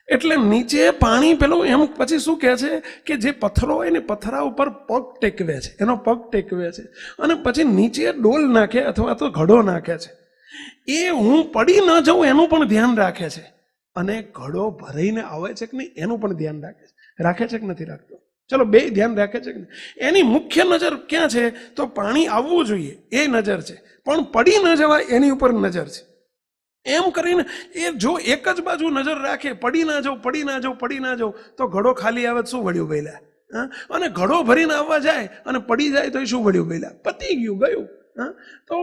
એટલે નીચે પાણી પેલું એમ પછી શું કહે છે કે જે પથ્થરો હોય ને પથ્થરા ઉપર પગ ટેકવે છે, એનો પગ ટેકવે છે અને પછી નીચે ડોલ નાખે અથવા તો ઘડો નાખે છે. એ હું પડી ન જાઉં એનું પણ ધ્યાન રાખે છે અને ઘડો ભરાઈને આવે છે કે નહીં એનું પણ ધ્યાન રાખે છે કે નથી રાખતો? ચલો 2 ધ્યાન રાખે છે કે નહીં? એની મુખ્ય નજર ક્યાં છે તો પાણી આવવું જોઈએ એ નજર છે, પણ પડી ન જવાય એની ઉપર નજર છે. એમ કરીને એ જો એક જ બાજુ નજર રાખે, પડી ના જાઉં તો ઘડો ખાલી આવે શું વળ્યું પહેલા, અને ઘડો ભરીને આવવા જાય અને પડી જાય તો શું વળ્યું પહેલા, પતી ગયું. તો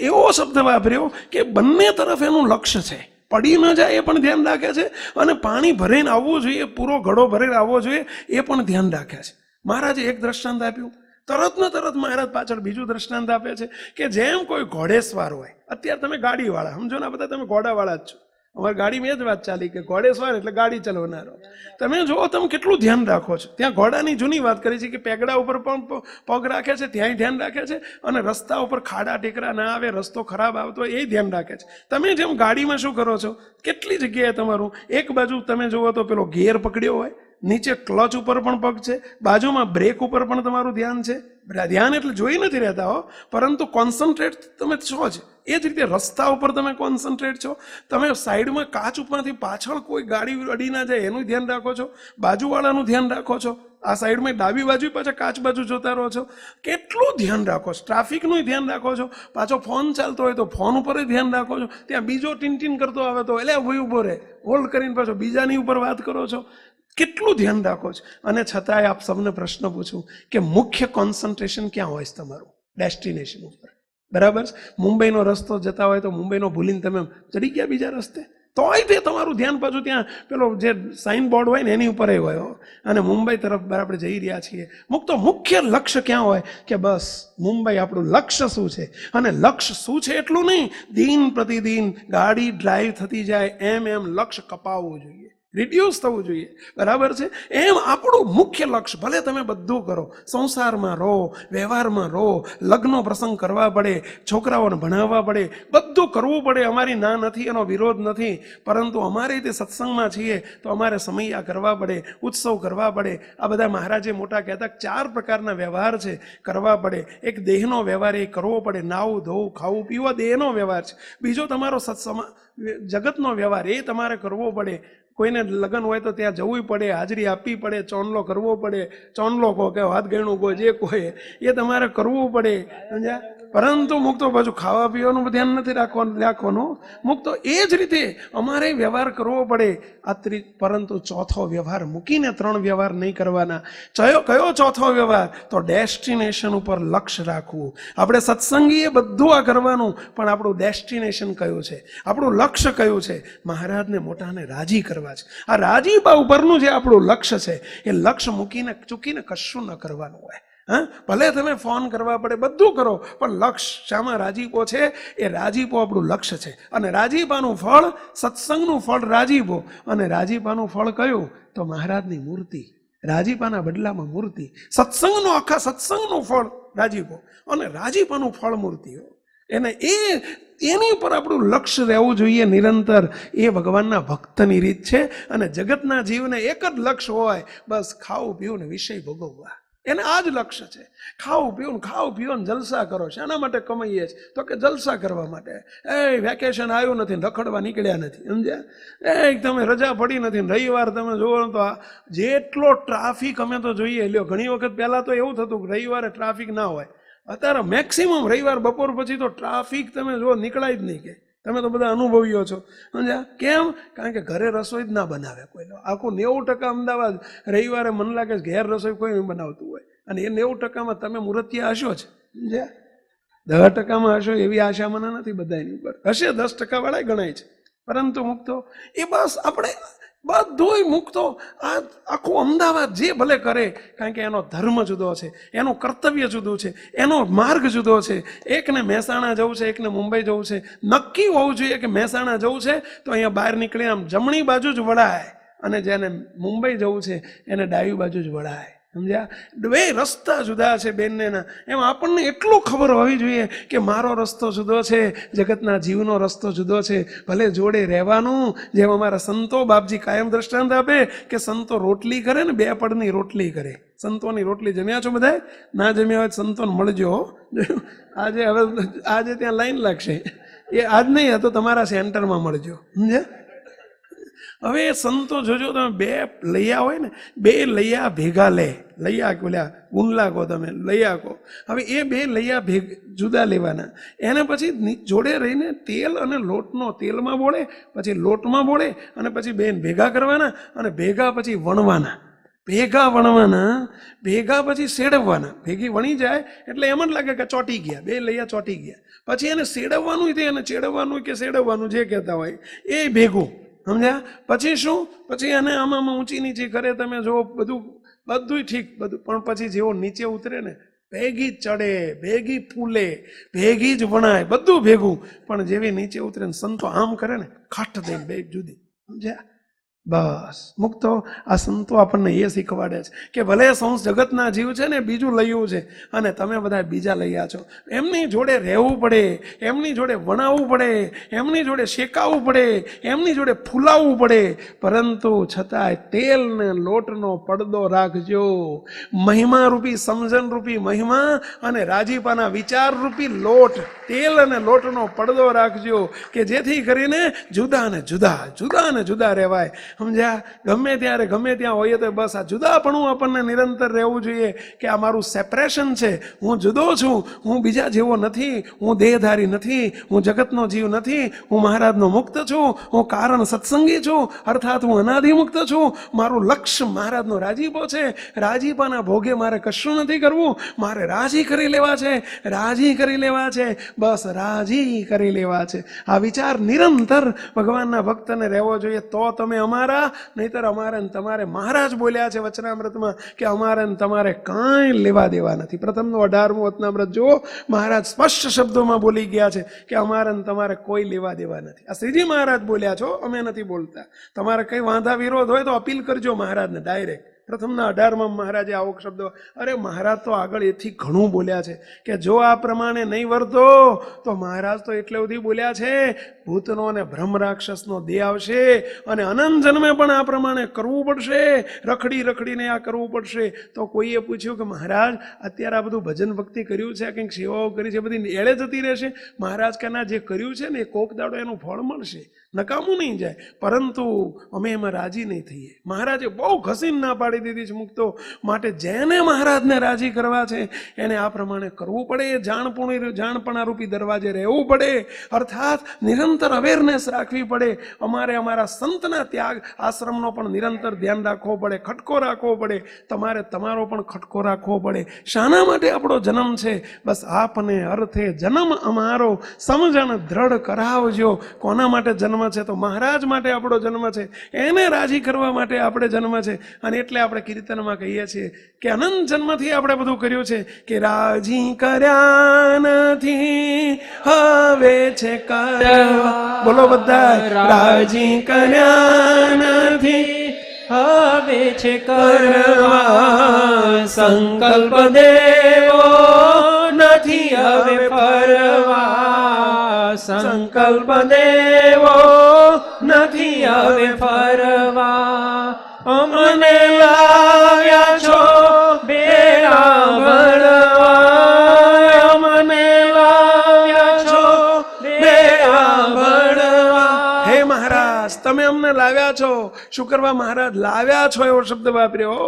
એવો શબ્દ વાપર્યો કે બંને તરફ એનું લક્ષ્ય છે, પડી ન જાય એ પણ ધ્યાન રાખે છે અને પાણી ભરીને આવવું જોઈએ, પૂરો ઘડો ભરીને આવવો જોઈએ એ પણ ધ્યાન રાખે છે. મહારાજે એક દ્રષ્ટાંત આપ્યું, તરત મહારાજ પાછળ બીજું દ્રષ્ટાંત આપે છે કે જેમ કોઈ ઘોડેસવાર હોય. અત્યારે તમે ગાડીવાળા સમજો ને, બધા તમે ઘોડાવાળા જ છો. અમારી ગાડીમાં એ જ વાત ચાલી કે ઘોડેસવાર એટલે ગાડી ચલાવનારો. તમે જુઓ તમે કેટલું ધ્યાન રાખો છો. ત્યાં ઘોડાની જૂની વાત કરી છે કે પેગડા ઉપર પણ પગ રાખે છે, ત્યાંય ધ્યાન રાખે છે, અને રસ્તા ઉપર ખાડા ટેકરા ના આવે, રસ્તો ખરાબ આવતો હોય એ ધ્યાન રાખે છે. તમે જેમ ગાડીમાં શું કરો છો, કેટલી જગ્યાએ તમારું એક બાજુ તમે જુઓ તો પેલો ગેર પકડ્યો હોય, નીચે ક્લચ ઉપર પણ પગ છે, બાજુમાં બ્રેક ઉપર પણ તમારું ધ્યાન છે. ધ્યાન એટલે જોઈ નથી રહેતા હો, પરંતુ કોન્સન્ટ્રેટ તમે છો જ. એ જ રીતે રસ્તા ઉપર તમે કોન્સન્ટ્રેટ છો, તમે સાઈડમાં કાચ ઉપરથી પાછળ કોઈ ગાડી અડી ના જાય એનું ધ્યાન રાખો છો, બાજુવાળાનું ધ્યાન રાખો છો, આ સાઈડમાં ડાબી બાજુ પાછા કાચ બાજુ જોતા રહો છો, કેટલું ધ્યાન રાખો છો, ટ્રાફિકનું ધ્યાન રાખો છો, પાછો ફોન ચાલતો હોય તો ફોન ઉપર ધ્યાન રાખો છો, ત્યાં બીજો ટીન કરતો આવે તો એટલે ઉભો રહે, હોલ્ડ કરીને પાછો બીજાની ઉપર વાત કરો છો, કેટલું ધ્યાન રાખો છો. અને છતાંય આપ સૌને પ્રશ્ન પૂછું કે મુખ્ય કોન્સન્ટ્રેશન ક્યાં હોય છે તમારું? ડેસ્ટિનેશન ઉપર, બરાબર છે? મુંબઈનો રસ્તો જતા હોય તો મુંબઈનો ભૂલીને તમે ચડી ગયા બીજા રસ્તે, તોય તે તમારું ધ્યાન પાછું ત્યાં પેલો જે સાઇન બોર્ડ હોય ને એની ઉપર હોય, અને મુંબઈ તરફ આપણે જઈ રહ્યા છીએ. મુખ્ય લક્ષ્ય ક્યાં હોય કે બસ મુંબઈ આપણું લક્ષ્ય શું છે, અને લક્ષ્ય શું છે એટલું નહીં, દિન પ્રતિદિન ગાડી ડ્રાઈવ થતી જાય એમ લક્ષ્ય કપાવવું જોઈએ, રિડ્યુસ થવું જોઈએ, બરાબર છે? એમ આપણું મુખ્ય લક્ષ્ય, ભલે તમે બધું કરો, સંસારમાં રહો, વ્યવહારમાં રહો, લગ્નો પ્રસંગ કરવા પડે, છોકરાઓને ભણાવવા પડે, બધું કરવું પડે, અમારી ના નથી, એનો વિરોધ નથી, પરંતુ અમારે તે સત્સંગમાં છીએ તો અમારે સમૈયા કરવા પડે, ઉત્સવ કરવા પડે. આ બધા મહારાજે મોટા કહેતા 4 પ્રકારના વ્યવહાર છે, કરવા પડે. એક દેહનો વ્યવહાર એ કરવો પડે, નાવું ધોવું ખાવું પીવું દેહનો વ્યવહાર છે. બીજો તમારો જગતનો વ્યવહાર એ તમારે કરવો પડે. કોઈને લગ્ન હોય તો ત્યાં જવું પડે, હાજરી આપવી પડે, ચોંડલો કરવો પડે, ચોંડલો કહો કે હાથ ગણું કહો, જે કહે એ તમારે કરવું પડે, સમજ્યા? પરંતુ મુક્તો પાછું ખાવા પીવાનું ધ્યાન નથી રાખવાનું. મુક્તો એ જ રીતે અમારે વ્યવહાર કરવો પડે. પરંતુ ચોથો વ્યવહાર મૂકીને 3 વ્યવહાર નહીં કરવાના. કયો ચોથો વ્યવહાર? તો ડેસ્ટિનેશન ઉપર લક્ષ્ય રાખવું. આપણે સત્સંગીએ બધું આ કરવાનું, પણ આપણું ડેસ્ટિનેશન કયું છે, આપણું લક્ષ્ય કયું છે? મહારાજને મોટાને રાજી કરવા છે. આ રાજીપા ઉપરનું જે આપણું લક્ષ્ય છે એ લક્ષ્ય ચૂકીને કશું ન કરવાનું હોય. ભલે તમે ફોન કરવા પડે, બધું કરો, પણ લક્ષ્ય શામાં રાજીપો છે? એ રાજીપો આપણું લક્ષ્ય છે. અને રાજીપાનું ફળ, સત્સંગનું ફળ રાજીપો, અને રાજીપાનું ફળ કયું? તો મહારાજની મૂર્તિ. રાજીપાના બદલામાં મૂર્તિ. આખા સત્સંગનું ફળ રાજીપો, અને રાજીપાનું ફળ મૂર્તિ. એને એ એની ઉપર આપણું લક્ષ્ય રહેવું જોઈએ નિરંતર. એ ભગવાનના ભક્તની રીત છે. અને જગતના જીવને એક જ લક્ષ્ય હોય, બસ ખાવું પીવું ને વિષય ભોગવવા. એને આ જ લક્ષ્ય છે. ખાઓ પીવો ને જલસા કરો. શાના માટે કમાઈએ છીએ? તો કે જલસા કરવા માટે. વેકેશન આવ્યું નથી, રખડવા નીકળ્યા નથી, સમજ્યા? તમે રજા પડી નથી, રવિવાર તમે જુઓ તો જેટલો ટ્રાફિક અમે તો જોઈએ લ્યો. ઘણી વખત પહેલાં તો એવું થતું કે રવિવારે ટ્રાફિક ના હોય. અત્યારે મેક્સિમમ રવિવાર બપોર પછી તો ટ્રાફિક તમે જો નીકળાય જ નહીં. કે તમે તો બધા અનુભવીઓ છો, સમજ્યા? કેમ? કારણ કે ઘરે રસોઈ જ ના બનાવે કોઈ. આખું 90% અમદાવાદ રવિવારે મને લાગે છે ઘેર રસોઈ કોઈ નહીં બનાવતું હોય. અને એ 90%માં તમે મૂર્તિયા હશો જ, સમજ્યા? 10%માં હશો એવી આશા મને નથી બધાની ઉપર. હશે 10% વાળા ગણાય છે. પરંતુ મુક્તો એ બસ આપણે બધું મુક્તો આ આખું અમદાવાદ જે ભલે કરે, કારણ કે એનો ધર્મ જુદો છે, એનું કર્તવ્ય જુદું છે, એનો માર્ગ જુદો છે. એકને મહેસાણા જવું છે, એકને મુંબઈ જવું છે. નક્કી હોવું જોઈએ કે મહેસાણા જવું છે તો અહીંયા બહાર નીકળીને આમ જમણી બાજુ જ વળાય, અને જેને મુંબઈ જવું છે એને ડાબી બાજુ જ વળાય. સમજ્યા? બે રસ્તા જુદા છે બેનને. એમ આપણને એટલું ખબર હોવી જોઈએ કે મારો રસ્તો જુદો છે, જગતના જીવનો રસ્તો જુદો છે. ભલે જોડે રહેવાનું. જેમ અમારા સંતો બાપજી કાયમ દ્રષ્ટાંત આપે કે સંતો રોટલી કરે ને 2 પડની રોટલી કરે. સંતોની રોટલી જમ્યા છો બધાય? ના જમ્યા હોય સંતોને મળજો. આજે ત્યાં લાઈન લાગશે. એ આજ નહીં, આ તો તમારા સેન્ટરમાં મળજો, સમજ્યા? હવે સંતો જોજો, તમે 2 લૈયા હોય ને, 2 લૈયા ભેગા લે. લૈયા બોલ્યા ગુંદલા કહો તમે, લૈયા કહો. હવે એ 2 લૈયા જુદા લેવાના. એને પછી જોડે રહીને તેલ અને લોટનો, તેલમાં બોળે, પછી લોટમાં બોળે, અને પછી 2 ભેગા કરવાના, અને ભેગા પછી વણવાના. ભેગા પછી સેડવવાના. ભેગી વણી જાય એટલે એમ જ લાગે કે ચોટી ગયા, 2 લૈયા ચોટી ગયા. પછી એને સેડવવાનું તે, એને ચેડવવાનું કે સેડવવાનું જે કહેતા હોય એ ભેગું, સમજ્યા? પછી શું? પછી એને આમાં ઊંચી નીચી કરે. તમે જો બધું ઠીક બધું, પણ પછી જેવો નીચે ઉતરે ને, ભેગી ચડે, ભેગી ફૂલે, ભેગી જ વણાય, બધું ભેગું. પણ જેવી નીચે ઉતરે ને સંતો આમ કરે ને, ખાટ દે બે જુદી, સમજ્યા? બસ મુક્તો આ સંતો આપણને એ શીખવાડે છે કે ભલે જગતના જીવ છે ને બીજું લઈયું છે, અને તમે બધા બીજા લઈયા છો. એમની જોડે રહેવું પડે, એમની જોડે વણાવવું પડે, એમની જોડે શેકાવવું પડે, એમની જોડે ફૂલાવવું પડે. પરંતુ છતાંય તેલ ને લોટનો પડદો રાખજો. મહિમા રૂપી, સમજણ રૂપી મહિમા અને રાજીપાના વિચાર રૂપી લોટ, તેલ અને લોટનો પડદો રાખજો કે જેથી કરીને જુદા ને જુદા રહેવાય. સમજ્યા? ગમે ત્યારે ગમે ત્યાં હોઈએ તો બસ આ જુદાપણું આપણને નિરંતર રહેવું જોઈએ કે આ મારું સેપરેશન છે. હું જુદો છું, હું બીજા જેવો નથી, હું દેહધારી નથી, હું જગતનો જીવ નથી, હું મહારાજનો મુક્ત છું, હું કારણ સત્સંગી છું, અર્થાત હું અનાદિમુક્ત છું. મારું લક્ષ્ય મહારાજનો રાજીપો છે. રાજીપાના ભોગે મારે કશું નથી કરવું, મારે રાજી કરી લેવા છે, રાજી કરી લેવા છે, બસ રાજી કરી લેવા છે. આ વિચાર નિરંતર ભગવાનના ભક્તને રહેવો જોઈએ. તો તમે અમારા, નહીતર અમારે ને તમારે, મહારાજ બોલ્યા છે વચનામૃતમાં કે અમારે ને તમારે કાંઈ લેવા દેવા નથી. પ્રથમનું 18મું વચનામૃત જુઓ, મહારાજ સ્પષ્ટ શબ્દોમાં બોલી ગયા છે કે અમારે ને તમારે કોઈ લેવા દેવા નથી. આ શ્રીજી મહારાજ બોલ્યા છો, અમે નથી બોલતા. તમારે કઈ વાંધા વિરોધ હોય તો અપીલ કરજો મહારાજને ડાયરેક્ટ. પ્રથમના 18માં મહારાજે આવો શબ્દ. અરે મહારાજ તો આગળ એથી ઘણું બોલ્યા છે કે જો આ પ્રમાણે નહીં વર્તો તો મહારાજ તો એટલે સુધી બોલ્યા છે ભૂતનો અને ભ્રમ રાક્ષસનો દેહ આવશે અને અનંત જન્મે પણ આ પ્રમાણે કરવું પડશે, રખડીને આ કરવું પડશે. તો કોઈએ પૂછ્યું કે મહારાજ અત્યારે આ બધું ભજન ભક્તિ કર્યું છે, કંઈક સેવાઓ કરી છે, બધી એળે જતી રહેશે? મહારાજ કે ના, જે કર્યું છે ને એ કોક દાડો એનું ફળ મળશે, નકામું નહીં જાય. પરંતુ અમે એમાં રાજી નહીં થઈએ. મહારાજે બહુ ઘસીને ના પાડી દીધી છે મુક્તો. માટે જેને મહારાજને રાજી કરવા છે એને આ પ્રમાણે કરવું પડે. જાણપણા રૂપી દરવાજે રહેવું પડે, અર્થાત નિરંતર અવેરનેસ રાખવી પડે. અમારે અમારા સંતના ત્યાગ આશ્રમનો પણ નિરંતર ધ્યાન રાખવો પડે, ખટકો રાખવો પડે. તમારે તમારો પણ ખટકો રાખવો પડે. શાના માટે આપણો જન્મ છે? બસ આપને અર્થે જન્મ અમારો સમજણ દ્રઢ કરાવજો. કોના માટે જન્મ છે? તો મહારાજ માટે આપણો જન્મ છે, એને રાજી કરવા માટે આપણે જન્મ છે. અને એટલે આપણે કીર્તનમાં કહીએ છીએ કે અનંત જન્મથી આપણે બધું કર્યું છે કે રાજી કર્યા નથી હવે છે કરવા. બોલો બધા, રાજી કર્યા નથી હવે છે કરવા, સંકલ્પ દેવો નથી હવે ફરવા, સંકલ્પ દેવો નથી હવે ફરવા. અમને લાવ્યા છો બેડા ભરવા. અમને લાવ્યા છો બેડા ભરવા. હે મહારાજ, તમે અમને લાવ્યા છો. શું કરવા મહારાજ? લાવ્યા છો એવો શબ્દ વાપર્યો.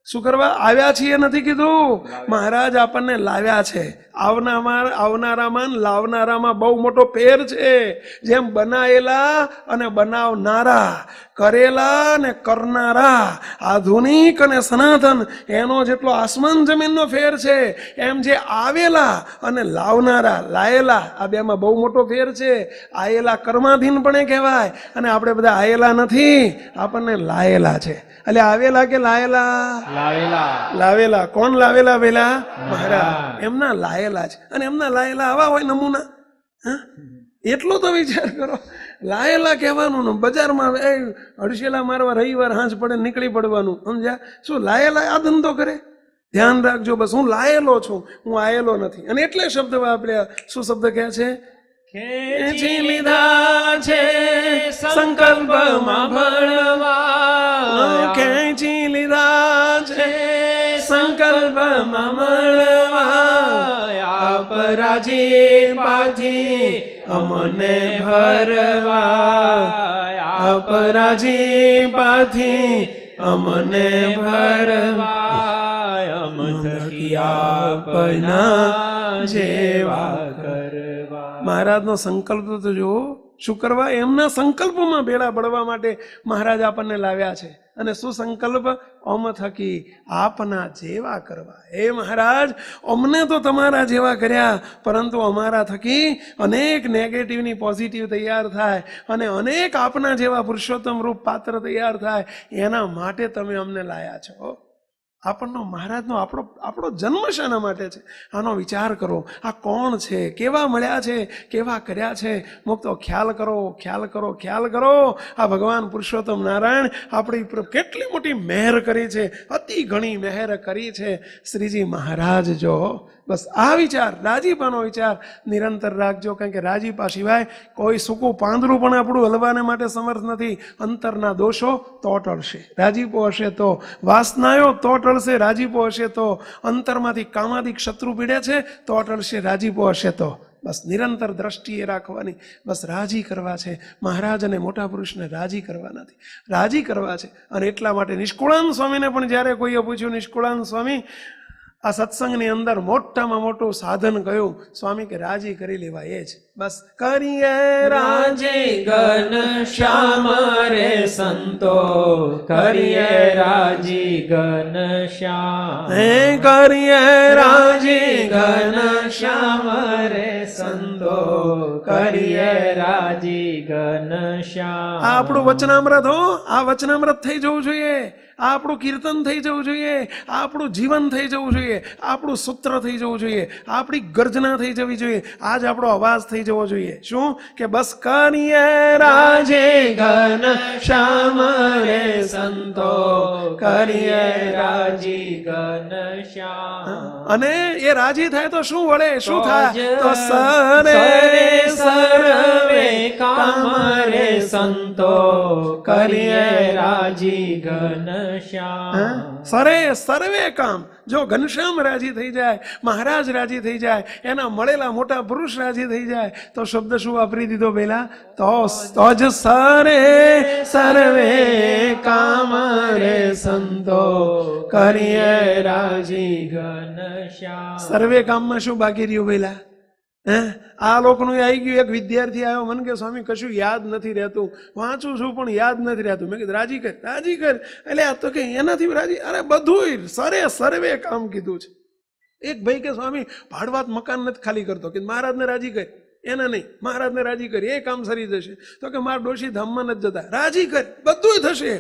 શું કરવા? આવ્યા છીએ નથી કીધું. મહારાજ આપણને લાવ્યા છે. આવનારામાં લાવનારામાં બહુ મોટો ફેર છે. જેમ બનાયેલા અને બનાવનારા, કરેલા ને કરનારા, આધુનિક અને સનાતન, એનો જેટલો આસમાન જમીનનો ફેર છે, એમ જે આવેલા અને લાવનારા, લાયેલા, આ બેમાં બહુ મોટો ફેર છે. આયેલા કર્માધીન પણ કહેવાય, અને આપણે બધા આયેલા નથી, આપણને લાયેલા છે. એટલે આવેલા કે લાયેલા? લાવેલા. લાવેલા. કોણ લાવેલા? પેલા મહારાજ. એમના લાયેલા છે. અને એમના લાયેલા આવા હોય નમૂના. એટલો તો વિચાર કરો. લાયેલા કહેવાનું ને બજારમાં હડસેલા મારવા રવિવાર હાંસ પડે નીકળી પડવાનું. સમજ્યા? શું લાયેલા આ ધંધો કરે? ધ્યાન રાખજો. બસ હું લાયેલો છું, હું આયેલો નથી. અને એટલે શબ્દ વાપર્યા. શું શબ્દ કહે છે? ખેંચી લીધા છે સંકલ્પમાં ભળવા. ખેંચી લીધા છે સંકલ્પમાં મળવા. અપરાજી અમને ભરવા. અપરાજી પાથી અમને ભરવા. અમ થકી આપના જેવા કરવા. મહારાજનો સંકલ્પ તો જુઓ. શું કરવા? એમના સંકલ્પમાં ભેળા પડવા માટે મહારાજ આપણને લાવ્યા છે. અને શું સંકલ્પ? અમ થકી આપના જેવા કરવા. હે મહારાજ, અમને તો તમારા જેવા કર્યા, પરંતુ અમારા થકી અનેક નેગેટિવની પોઝિટિવ તૈયાર થાય, અને અનેક આપના જેવા પુરુષોત્તમ રૂપ પાત્ર તૈયાર થાય. એના માટે તમે અમને લાયા છો. આપણનો મહારાજનો આપણો જન્મ શાના માટે છે? આનો વિચાર કરો. આ કોણ છે? કેવા મળ્યા છે? કેવા કર્યા છે? મુક્તો ખ્યાલ કરો, ખ્યાલ કરો, ખ્યાલ કરો. આ ભગવાન પુરુષોત્તમ નારાયણ આપણી પર કેટલી મોટી મહેર કરી છે. અતિ ઘણી મહેર કરી છે શ્રીજી મહારાજ. જો બસ આ વિચાર, રાજીપાનો વિચાર નિરંતર રાખજો. કારણ કે રાજીપા સિવાય કોઈ સૂકું પાંદડું પણ આપણું હલવાને માટે સમર્થ નથી. અંતરના દોષો તો ટળશે, રાજીપો હશે તો. વાસનાઓ તો ટળશે, રાજીપો હશે તો. અંતરમાંથી કામાદિક શત્રુ પીડે છે તો ટળશે, રાજીપો હશે તો. બસ નિરંતર દ્રષ્ટિએ રાખવાની. બસ રાજી કરવા છે. મહારાજ અને મોટા પુરુષને રાજી કરવા નથી, રાજી કરવા છે. અને એટલા માટે નિષ્કુળાનંદ સ્વામીને પણ જ્યારે કોઈએ પૂછ્યું, નિષ્કુળાનંદ સ્વામી આ સત્સંગની અંદર મોટામાં મોટું સાધન કયું? સ્વામી કે રાજી કરી લેવા. એ જ બસ. કરીએ રાજી ઘન શ્યામ રે સંતો. કરીએ રાજી ઘન શ્યામ. હે કરીએ રાજી ઘન શ્યામ રે સંતો. કરીએ રાજી ઘન શ્યામ. આ આપણું વચનામૃત હો. આ વચનામૃત થઈ જવું જોઈએ. આ આપણું કીર્તન થઈ જવું જોઈએ. આ આપણું જીવન થઈ જવું જોઈએ. આપણું સૂત્ર થઈ જવું જોઈએ. આપણી ગર્જના થઈ જવી જોઈએ. આજ આપણો અવાજ થઈ જવો જોઈએ. શું? કે બસ કરીએ રાજે ઘન શ્યામ રે સંતો. કરીએ રાજી ઘન શ્યામ. અને એ રાજી થાય તો શું વળે? શું થાય? તો સરે સર્વે કામ રે સંતો. કરીએ રાજી ઘન શ્યામ. સરે સર્વે કામ. જો ઘનશ્યામ રાજી થઈ જાય, મહારાજ રાજી થઈ જાય, એના મળેલા મોટા પુરુષ રાજી થઈ જાય, તો શબ્દ શું વાપરી દીધો પેલા? તો જ સરે સર્વે કામ રે સંતો. કરીએ રાજી ઘન શ્યામ. સર્વે કામમાં શું બાકી રહ્યું પેલા? આ લોકનું આવી ગયું. એક વિદ્યાર્થી આવ્યો, મને કે સ્વામી કશું યાદ નથી રહેતું, વાંચું છું પણ યાદ નથી રહેતું. મેં કીધું રાજી કર, રાજી કર. એટલે આ તો કે એનાથી રાજી? અરે બધું સર્વે કામ કીધું છે. એક ભાઈ કે સ્વામી ભાડવાત મકાન નથી ખાલી કરતો, કે મહારાજને રાજી કર. એના નહીં, મહારાજને રાજી કરી, એ કામ સરી જશે. તો કે મારા ડોશી ધામમાં નથી જતા, રાજી કર, બધું થશે.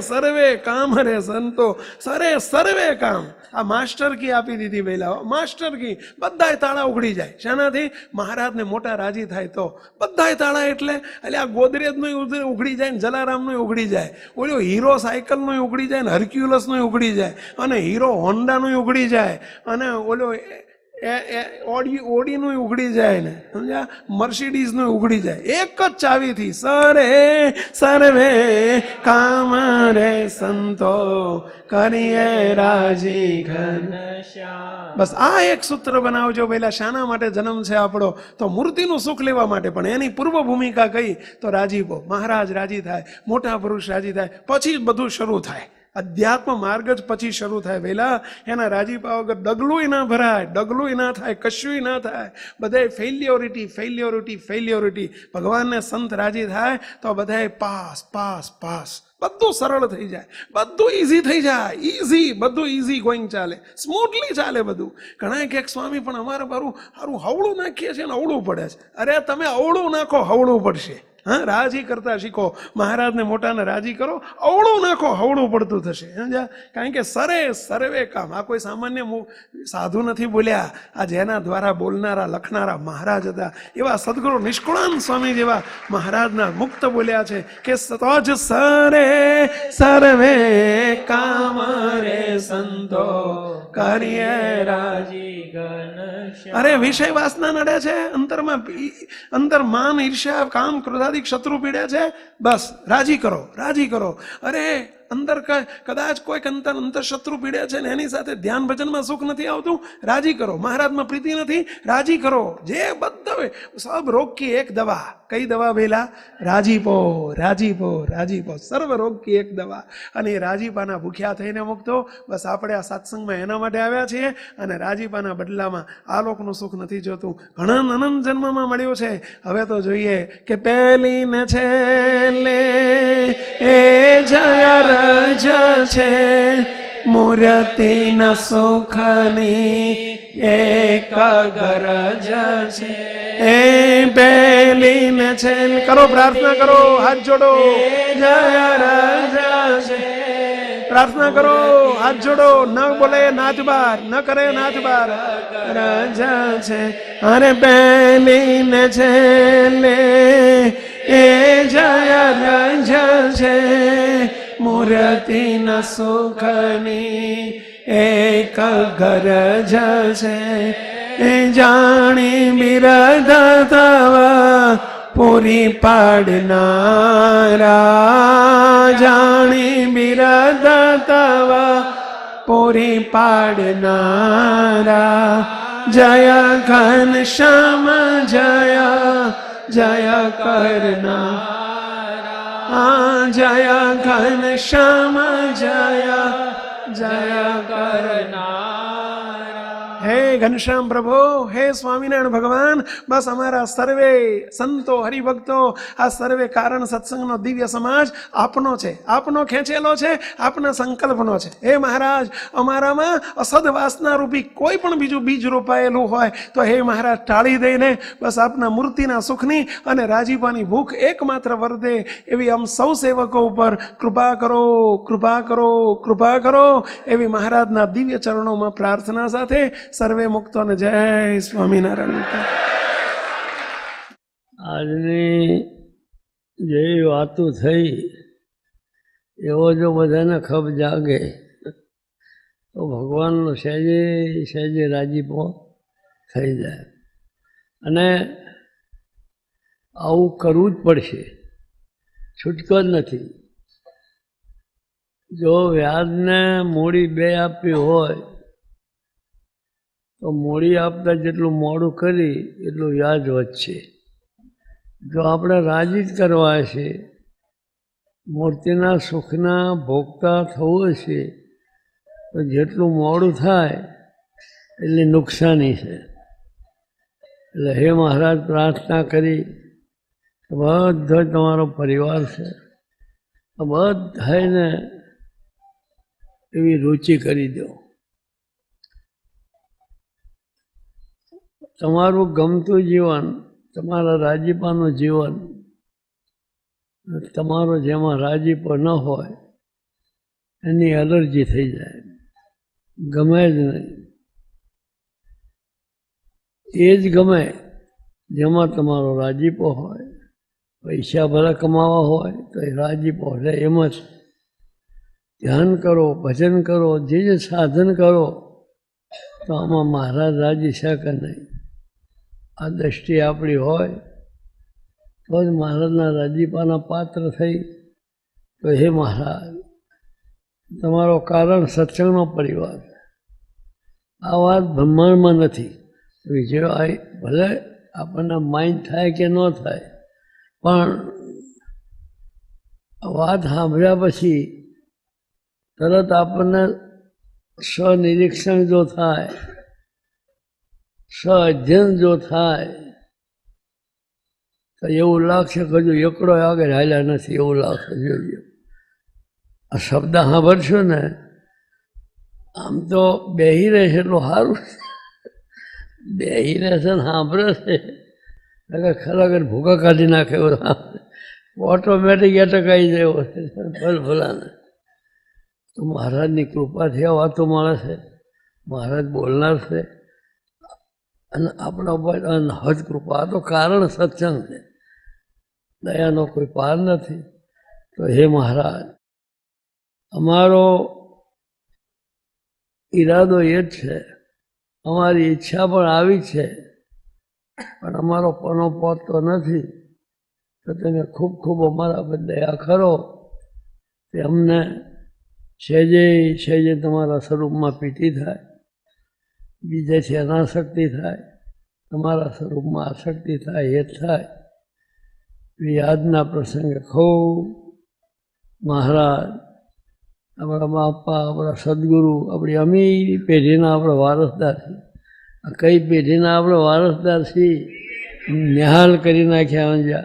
સર્વે કામ રે સંતો. સર્વે કામ. આ માસ્ટર કી આપી દીધી પહેલા, માસ્ટર કી. બધાય તાળા ઉઘડી જાય. શાનાથી? મહારાજને મોટા રાજી થાય તો. બધાય તાળા એટલે આ ગોદરેજનો ઉઘડી જાય ને, જલારામનો ઉઘડી જાય, ઓલો હીરો સાયકલનો ઉઘડી જાય ને, હર્ક્યુલસનો ઉઘડી જાય, અને હીરો હોન્ડાનો ઉઘડી જાય, અને ઓલો ઓડીનું ઉઘડી જાય ને, સમજ્યા, મર્સિડીઝનું ઉઘડી જાય એક જ ચાવીથી. સરે સર્વે કામ રે સંતો કરીએ રાજી ઘન. બસ આ એક સૂત્ર બનાવજો. પહેલા શાના માટે જન્મ છે આપણો? તો મૂર્તિનું સુખ લેવા માટે. પણ એની પૂર્વ ભૂમિકા કઈ? તો રાજીપો. મહારાજ રાજી થાય, મોટા પુરુષ રાજી થાય, પછી બધું શરૂ થાય. અધ્યાત્મ માર્ગ જ પછી શરૂ થાય. વહેલા એના રાજીપા વગર ડગલું ના ભરાય, ડગલું ના થાય, કશું ના થાય. બધાય ફેલ્યોરિટી ફેલ્યોરિટી ફેલ્યોરિટી. ભગવાનને સંત રાજી થાય તો બધાય પાસ પાસ પાસ. બધું સરળ થઈ જાય, બધું ઇઝી થઈ જાય. ઇઝી, બધું ઇઝી ગોઈંગ ચાલે, સ્મૂથલી ચાલે બધું. ઘણા કે સ્વામી પણ અમારે મારું સારું હવળું નાખીએ છીએ ને અવળું પડે છે. અરે તમે અવળું નાખો, હવળું પડશે. હા, રાજી કરતા શીખો. મહારાજને મોટાને રાજી કરો, અવળું નાખો, હવળું પડતું થશે. સમજ્યા? કારણ કે સરે સર્વે કામ. આ કોઈ સામાન્ય સાધુ નથી બોલ્યા. આ જેના દ્વારા બોલનારા લખનારા મહારાજ હતા. એવા સદગુરુ નિષ્કુળાનંદ સ્વામી જેવા મહારાજના મુક્ત બોલ્યા છે કે તોજ સરે સર્વે કામ રે સંતો કરીએ રાજી ઘન. અરે વિષય વાસના નડે છે, અંતરમાં અંતર માન ઈર્ષ્યા કામ ક્રોધાદિક શત્રુ પીડે છે. બસ રાજી કરો, રાજી કરો. અરે અંદર કદાચ કોઈક અંતર શત્રુ પીડે છે ને એની સાથે ધ્યાન ભજનમાં સુખ નથી આવતું, રાજી કરો. મહારાજમાં પ્રીતિ નથી, રાજી કરો. જે બધા સબ રોગ કી એક દવા. કઈ દવા ભેલા? રાજીપો, રાજીપો, રાજીપો. સર્વ રોગ કી એક દવા. અને એ રાજીપાના ભૂખ્યા થઈને મુક્તો. બસ આપણે આ સત્સંગમાં એના માટે આવ્યા છીએ. અને રાજીપાના બદલામાં આ લોકનું સુખ નથી જોતું, ઘણા અનંત જન્મમાં મળ્યું છે. હવે તો જોઈએ કે પહેલી ને છેલ્લે એ જય રજ છે, મૂર્તિના સુખની એક ગરજ છે. એ પહેલી ને છેલ. કરો પ્રાર્થના કરો, હાથ જોડો. જય રજ છે. પ્રાર્થના કરો, હાથ જોડો. ન બોલે નાથ બાર, ન કરે નાથ બાર. રજ છે. અરે પહેલી ને છેલ્લે એ જય રજ છે, મૂર્તિના સુખની એક ગરજ છે. એ જાણી બિરદ તવ પૂરી પાડનારા, જાણી બિરદ તવ પૂરી પાડનારા. જય ઘનશ્યામ જય જય કરનારા. જય ઘનશ્યામ જય જય કરનારા. હે ઘનશ્યામ પ્રભુ, હે સ્વામિનારાયણ ભગવાન, બસ અમારા સર્વે સંતો હરિભક્તો, આ સર્વે કારણ સત્સંગનો દિવ્ય સમાજ આપનો છે, આપનો ખેંચેલો છે, આપના સંકલ્પનો છે. હે મહારાજ, અમારામાં અસદ વાસના રૂપી કોઈ પણ બીજું બીજ રોપાયેલું હોય તો હે મહારાજ ટાળી દઈને બસ આપના મૂર્તિના સુખની અને રાજીપાની ભૂખ એકમાત્ર વર્તે એવી આમ સૌ સેવકો ઉપર કૃપા કરો, કૃપા કરો, કૃપા કરો એવી મહારાજના દિવ્ય ચરણોમાં પ્રાર્થના સાથે સર્વે મુક્તોને જય સ્વામિનારાયણ. આજની જેવી વાતો થઈ એવો જો બધાને ખબ જાગે તો ભગવાનનો સહેજે સહેજે રાજીપો થઈ જાય. અને આવું કરવું જ પડશે, છૂટકો જ નથી. જો વ્યાજને મૂડી બે આપી હોય તો મૂડી આપતા જેટલું મોડું કરી એટલું વ્યાજ વધશે. જો આપણે રાજી જ કરવા છે, મૂર્તિના સુખના ભોગતા થવું છે, તો જેટલું મોડું થાય એટલી નુકસાની છે. એટલે હે મહારાજ, પ્રાર્થના કરી બધો તમારો પરિવાર છે, બધાને એવી રુચિ કરી દો. તમારું ગમતું જીવન, તમારા રાજીપાનું જીવન, તમારો જેમાં રાજીપો ન હોય એની એલર્જી થઈ જાય, ગમે જ નહીં. એ જ ગમે જેમાં તમારો રાજીપો હોય. પૈસા ભલે કમાવા હોય તો એ રાજીપો એટલે એમ જ. ધ્યાન કરો, ભજન કરો, જે જે સાધન કરો તો આમાં મહારાજ રાજી છે કે નહીં? આ દ્રષ્ટિ આપણી હોય તો જ મહારાજના રાજીપાના પાત્ર થઈ. તો હે મહારાજ, તમારો કારણ સત્સંગનો પરિવાર, આ વાત બ્રહ્માંડમાં નથી. બીજો ભલે આપણને માઇન્ડ થાય કે ન થાય, પણ વાત સાંભળ્યા પછી તરત આપણને સ્વનિરીક્ષણ જો થાય, સ્વ-અધ્યયન જો થાય, તો એવું લાગશે કે હજુ એકડો આગળ હાલ્યા નથી, એવું લાગશે. જોઈએ આ શબ્દ સાંભળશો ને, આમ તો બેહી રહેશે એટલું સારું, બેહી રહેશે ને સાંભળે છે એટલે ખરેખર ભૂકા કાઢી નાખે એવું ઓટોમેટિક એટક આવી જાય ભલ ભલાને. તો મહારાજની કૃપાથી આ વાતો મળે છે, મહારાજ બોલનાર છે, અને આપણા ઉપર અનહદ કૃપા. આ તો કારણ સત્સંગ છે, દયાનો કોઈ પાર નથી. તો હે મહારાજ, અમારો ઈરાદો એ જ છે, અમારી ઈચ્છા પણ આવી છે, પણ અમારો પનો પહોંચતો નથી. તો તમે ખૂબ ખૂબ અમારા પર દયા કરો કે અમને સહેજે સહેજે તમારા સ્વરૂપમાં પીટી થાય, બીજેથી અનાસક્તિ થાય, તમારા સ્વરૂપમાં આસક્તિ થાય, એ થાય. યાદના પ્રસંગે ખૂબ મહારાજ, આપણા બાપા, આપણા સદગુરુ, આપણી અમીર પેઢીના આપણે વારસદાર છીએ. આ કઈ પેઢીના આપણે વારસદાર છીએ? નિહાલ કરી નાખ્યા અંજા.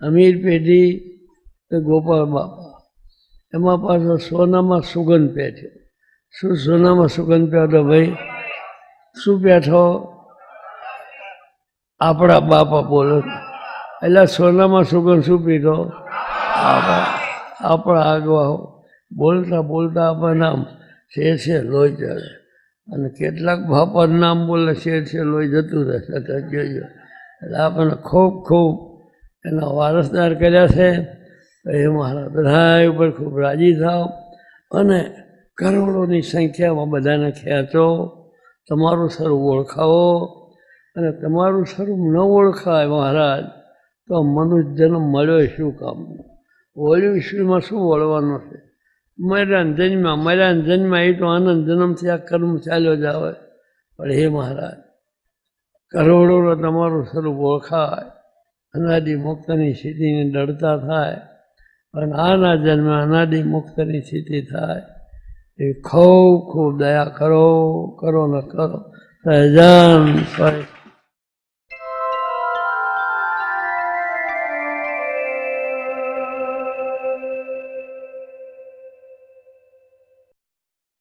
અમીર પેઢી તો ગોપાલ બાપા, એમાં પાછો સોનામાં સુગંધ પેઠ્યો. શું સોનામાં સુગંધ પેઠો ભાઈ? શું પેઠો? આપણા બાપા બોલો, એટલે સોનામાં સુગંધ શું પીધો? આપણા આગવાઓ બોલતા બોલતા આપણને નામ શેર છે લોહી ચડે, અને કેટલાક બાપા નામ બોલે શેર છે લોહી જતું રહેશે. જોજો, એટલે આપણને ખૂબ ખૂબ એના વારસદાર કર્યા છે. તો એ મારા બધા ઉપર ખૂબ રાજી થાવ, અને કરોડોની સંખ્યામાં બધાને ખેંચો, તમારું સ્વરૂપ ઓળખાવો. અને તમારું સ્વરૂપ ન ઓળખાય મહારાજ, તો મનુષ્ય જન્મ મળ્યો શું કામનો? વળ્યું ઈશ્વરમાં શું વળવાનું છે? મર્યા ને જન્મ્યા, એ તો આનંદ જન્મથી આ કર્મ ચાલ્યો જ આવે. પણ હે મહારાજ, કરોડોનો તમારું સ્વરૂપ ઓળખાય, અનાદિ મુક્તની સ્થિતિની દળતા થાય, અને આના જન્મે અનાદિ મુક્તની સ્થિતિ થાય. એ ખૂબ ખૂબ દયા કરો, કરો ને કરો. સહજાન સ્વય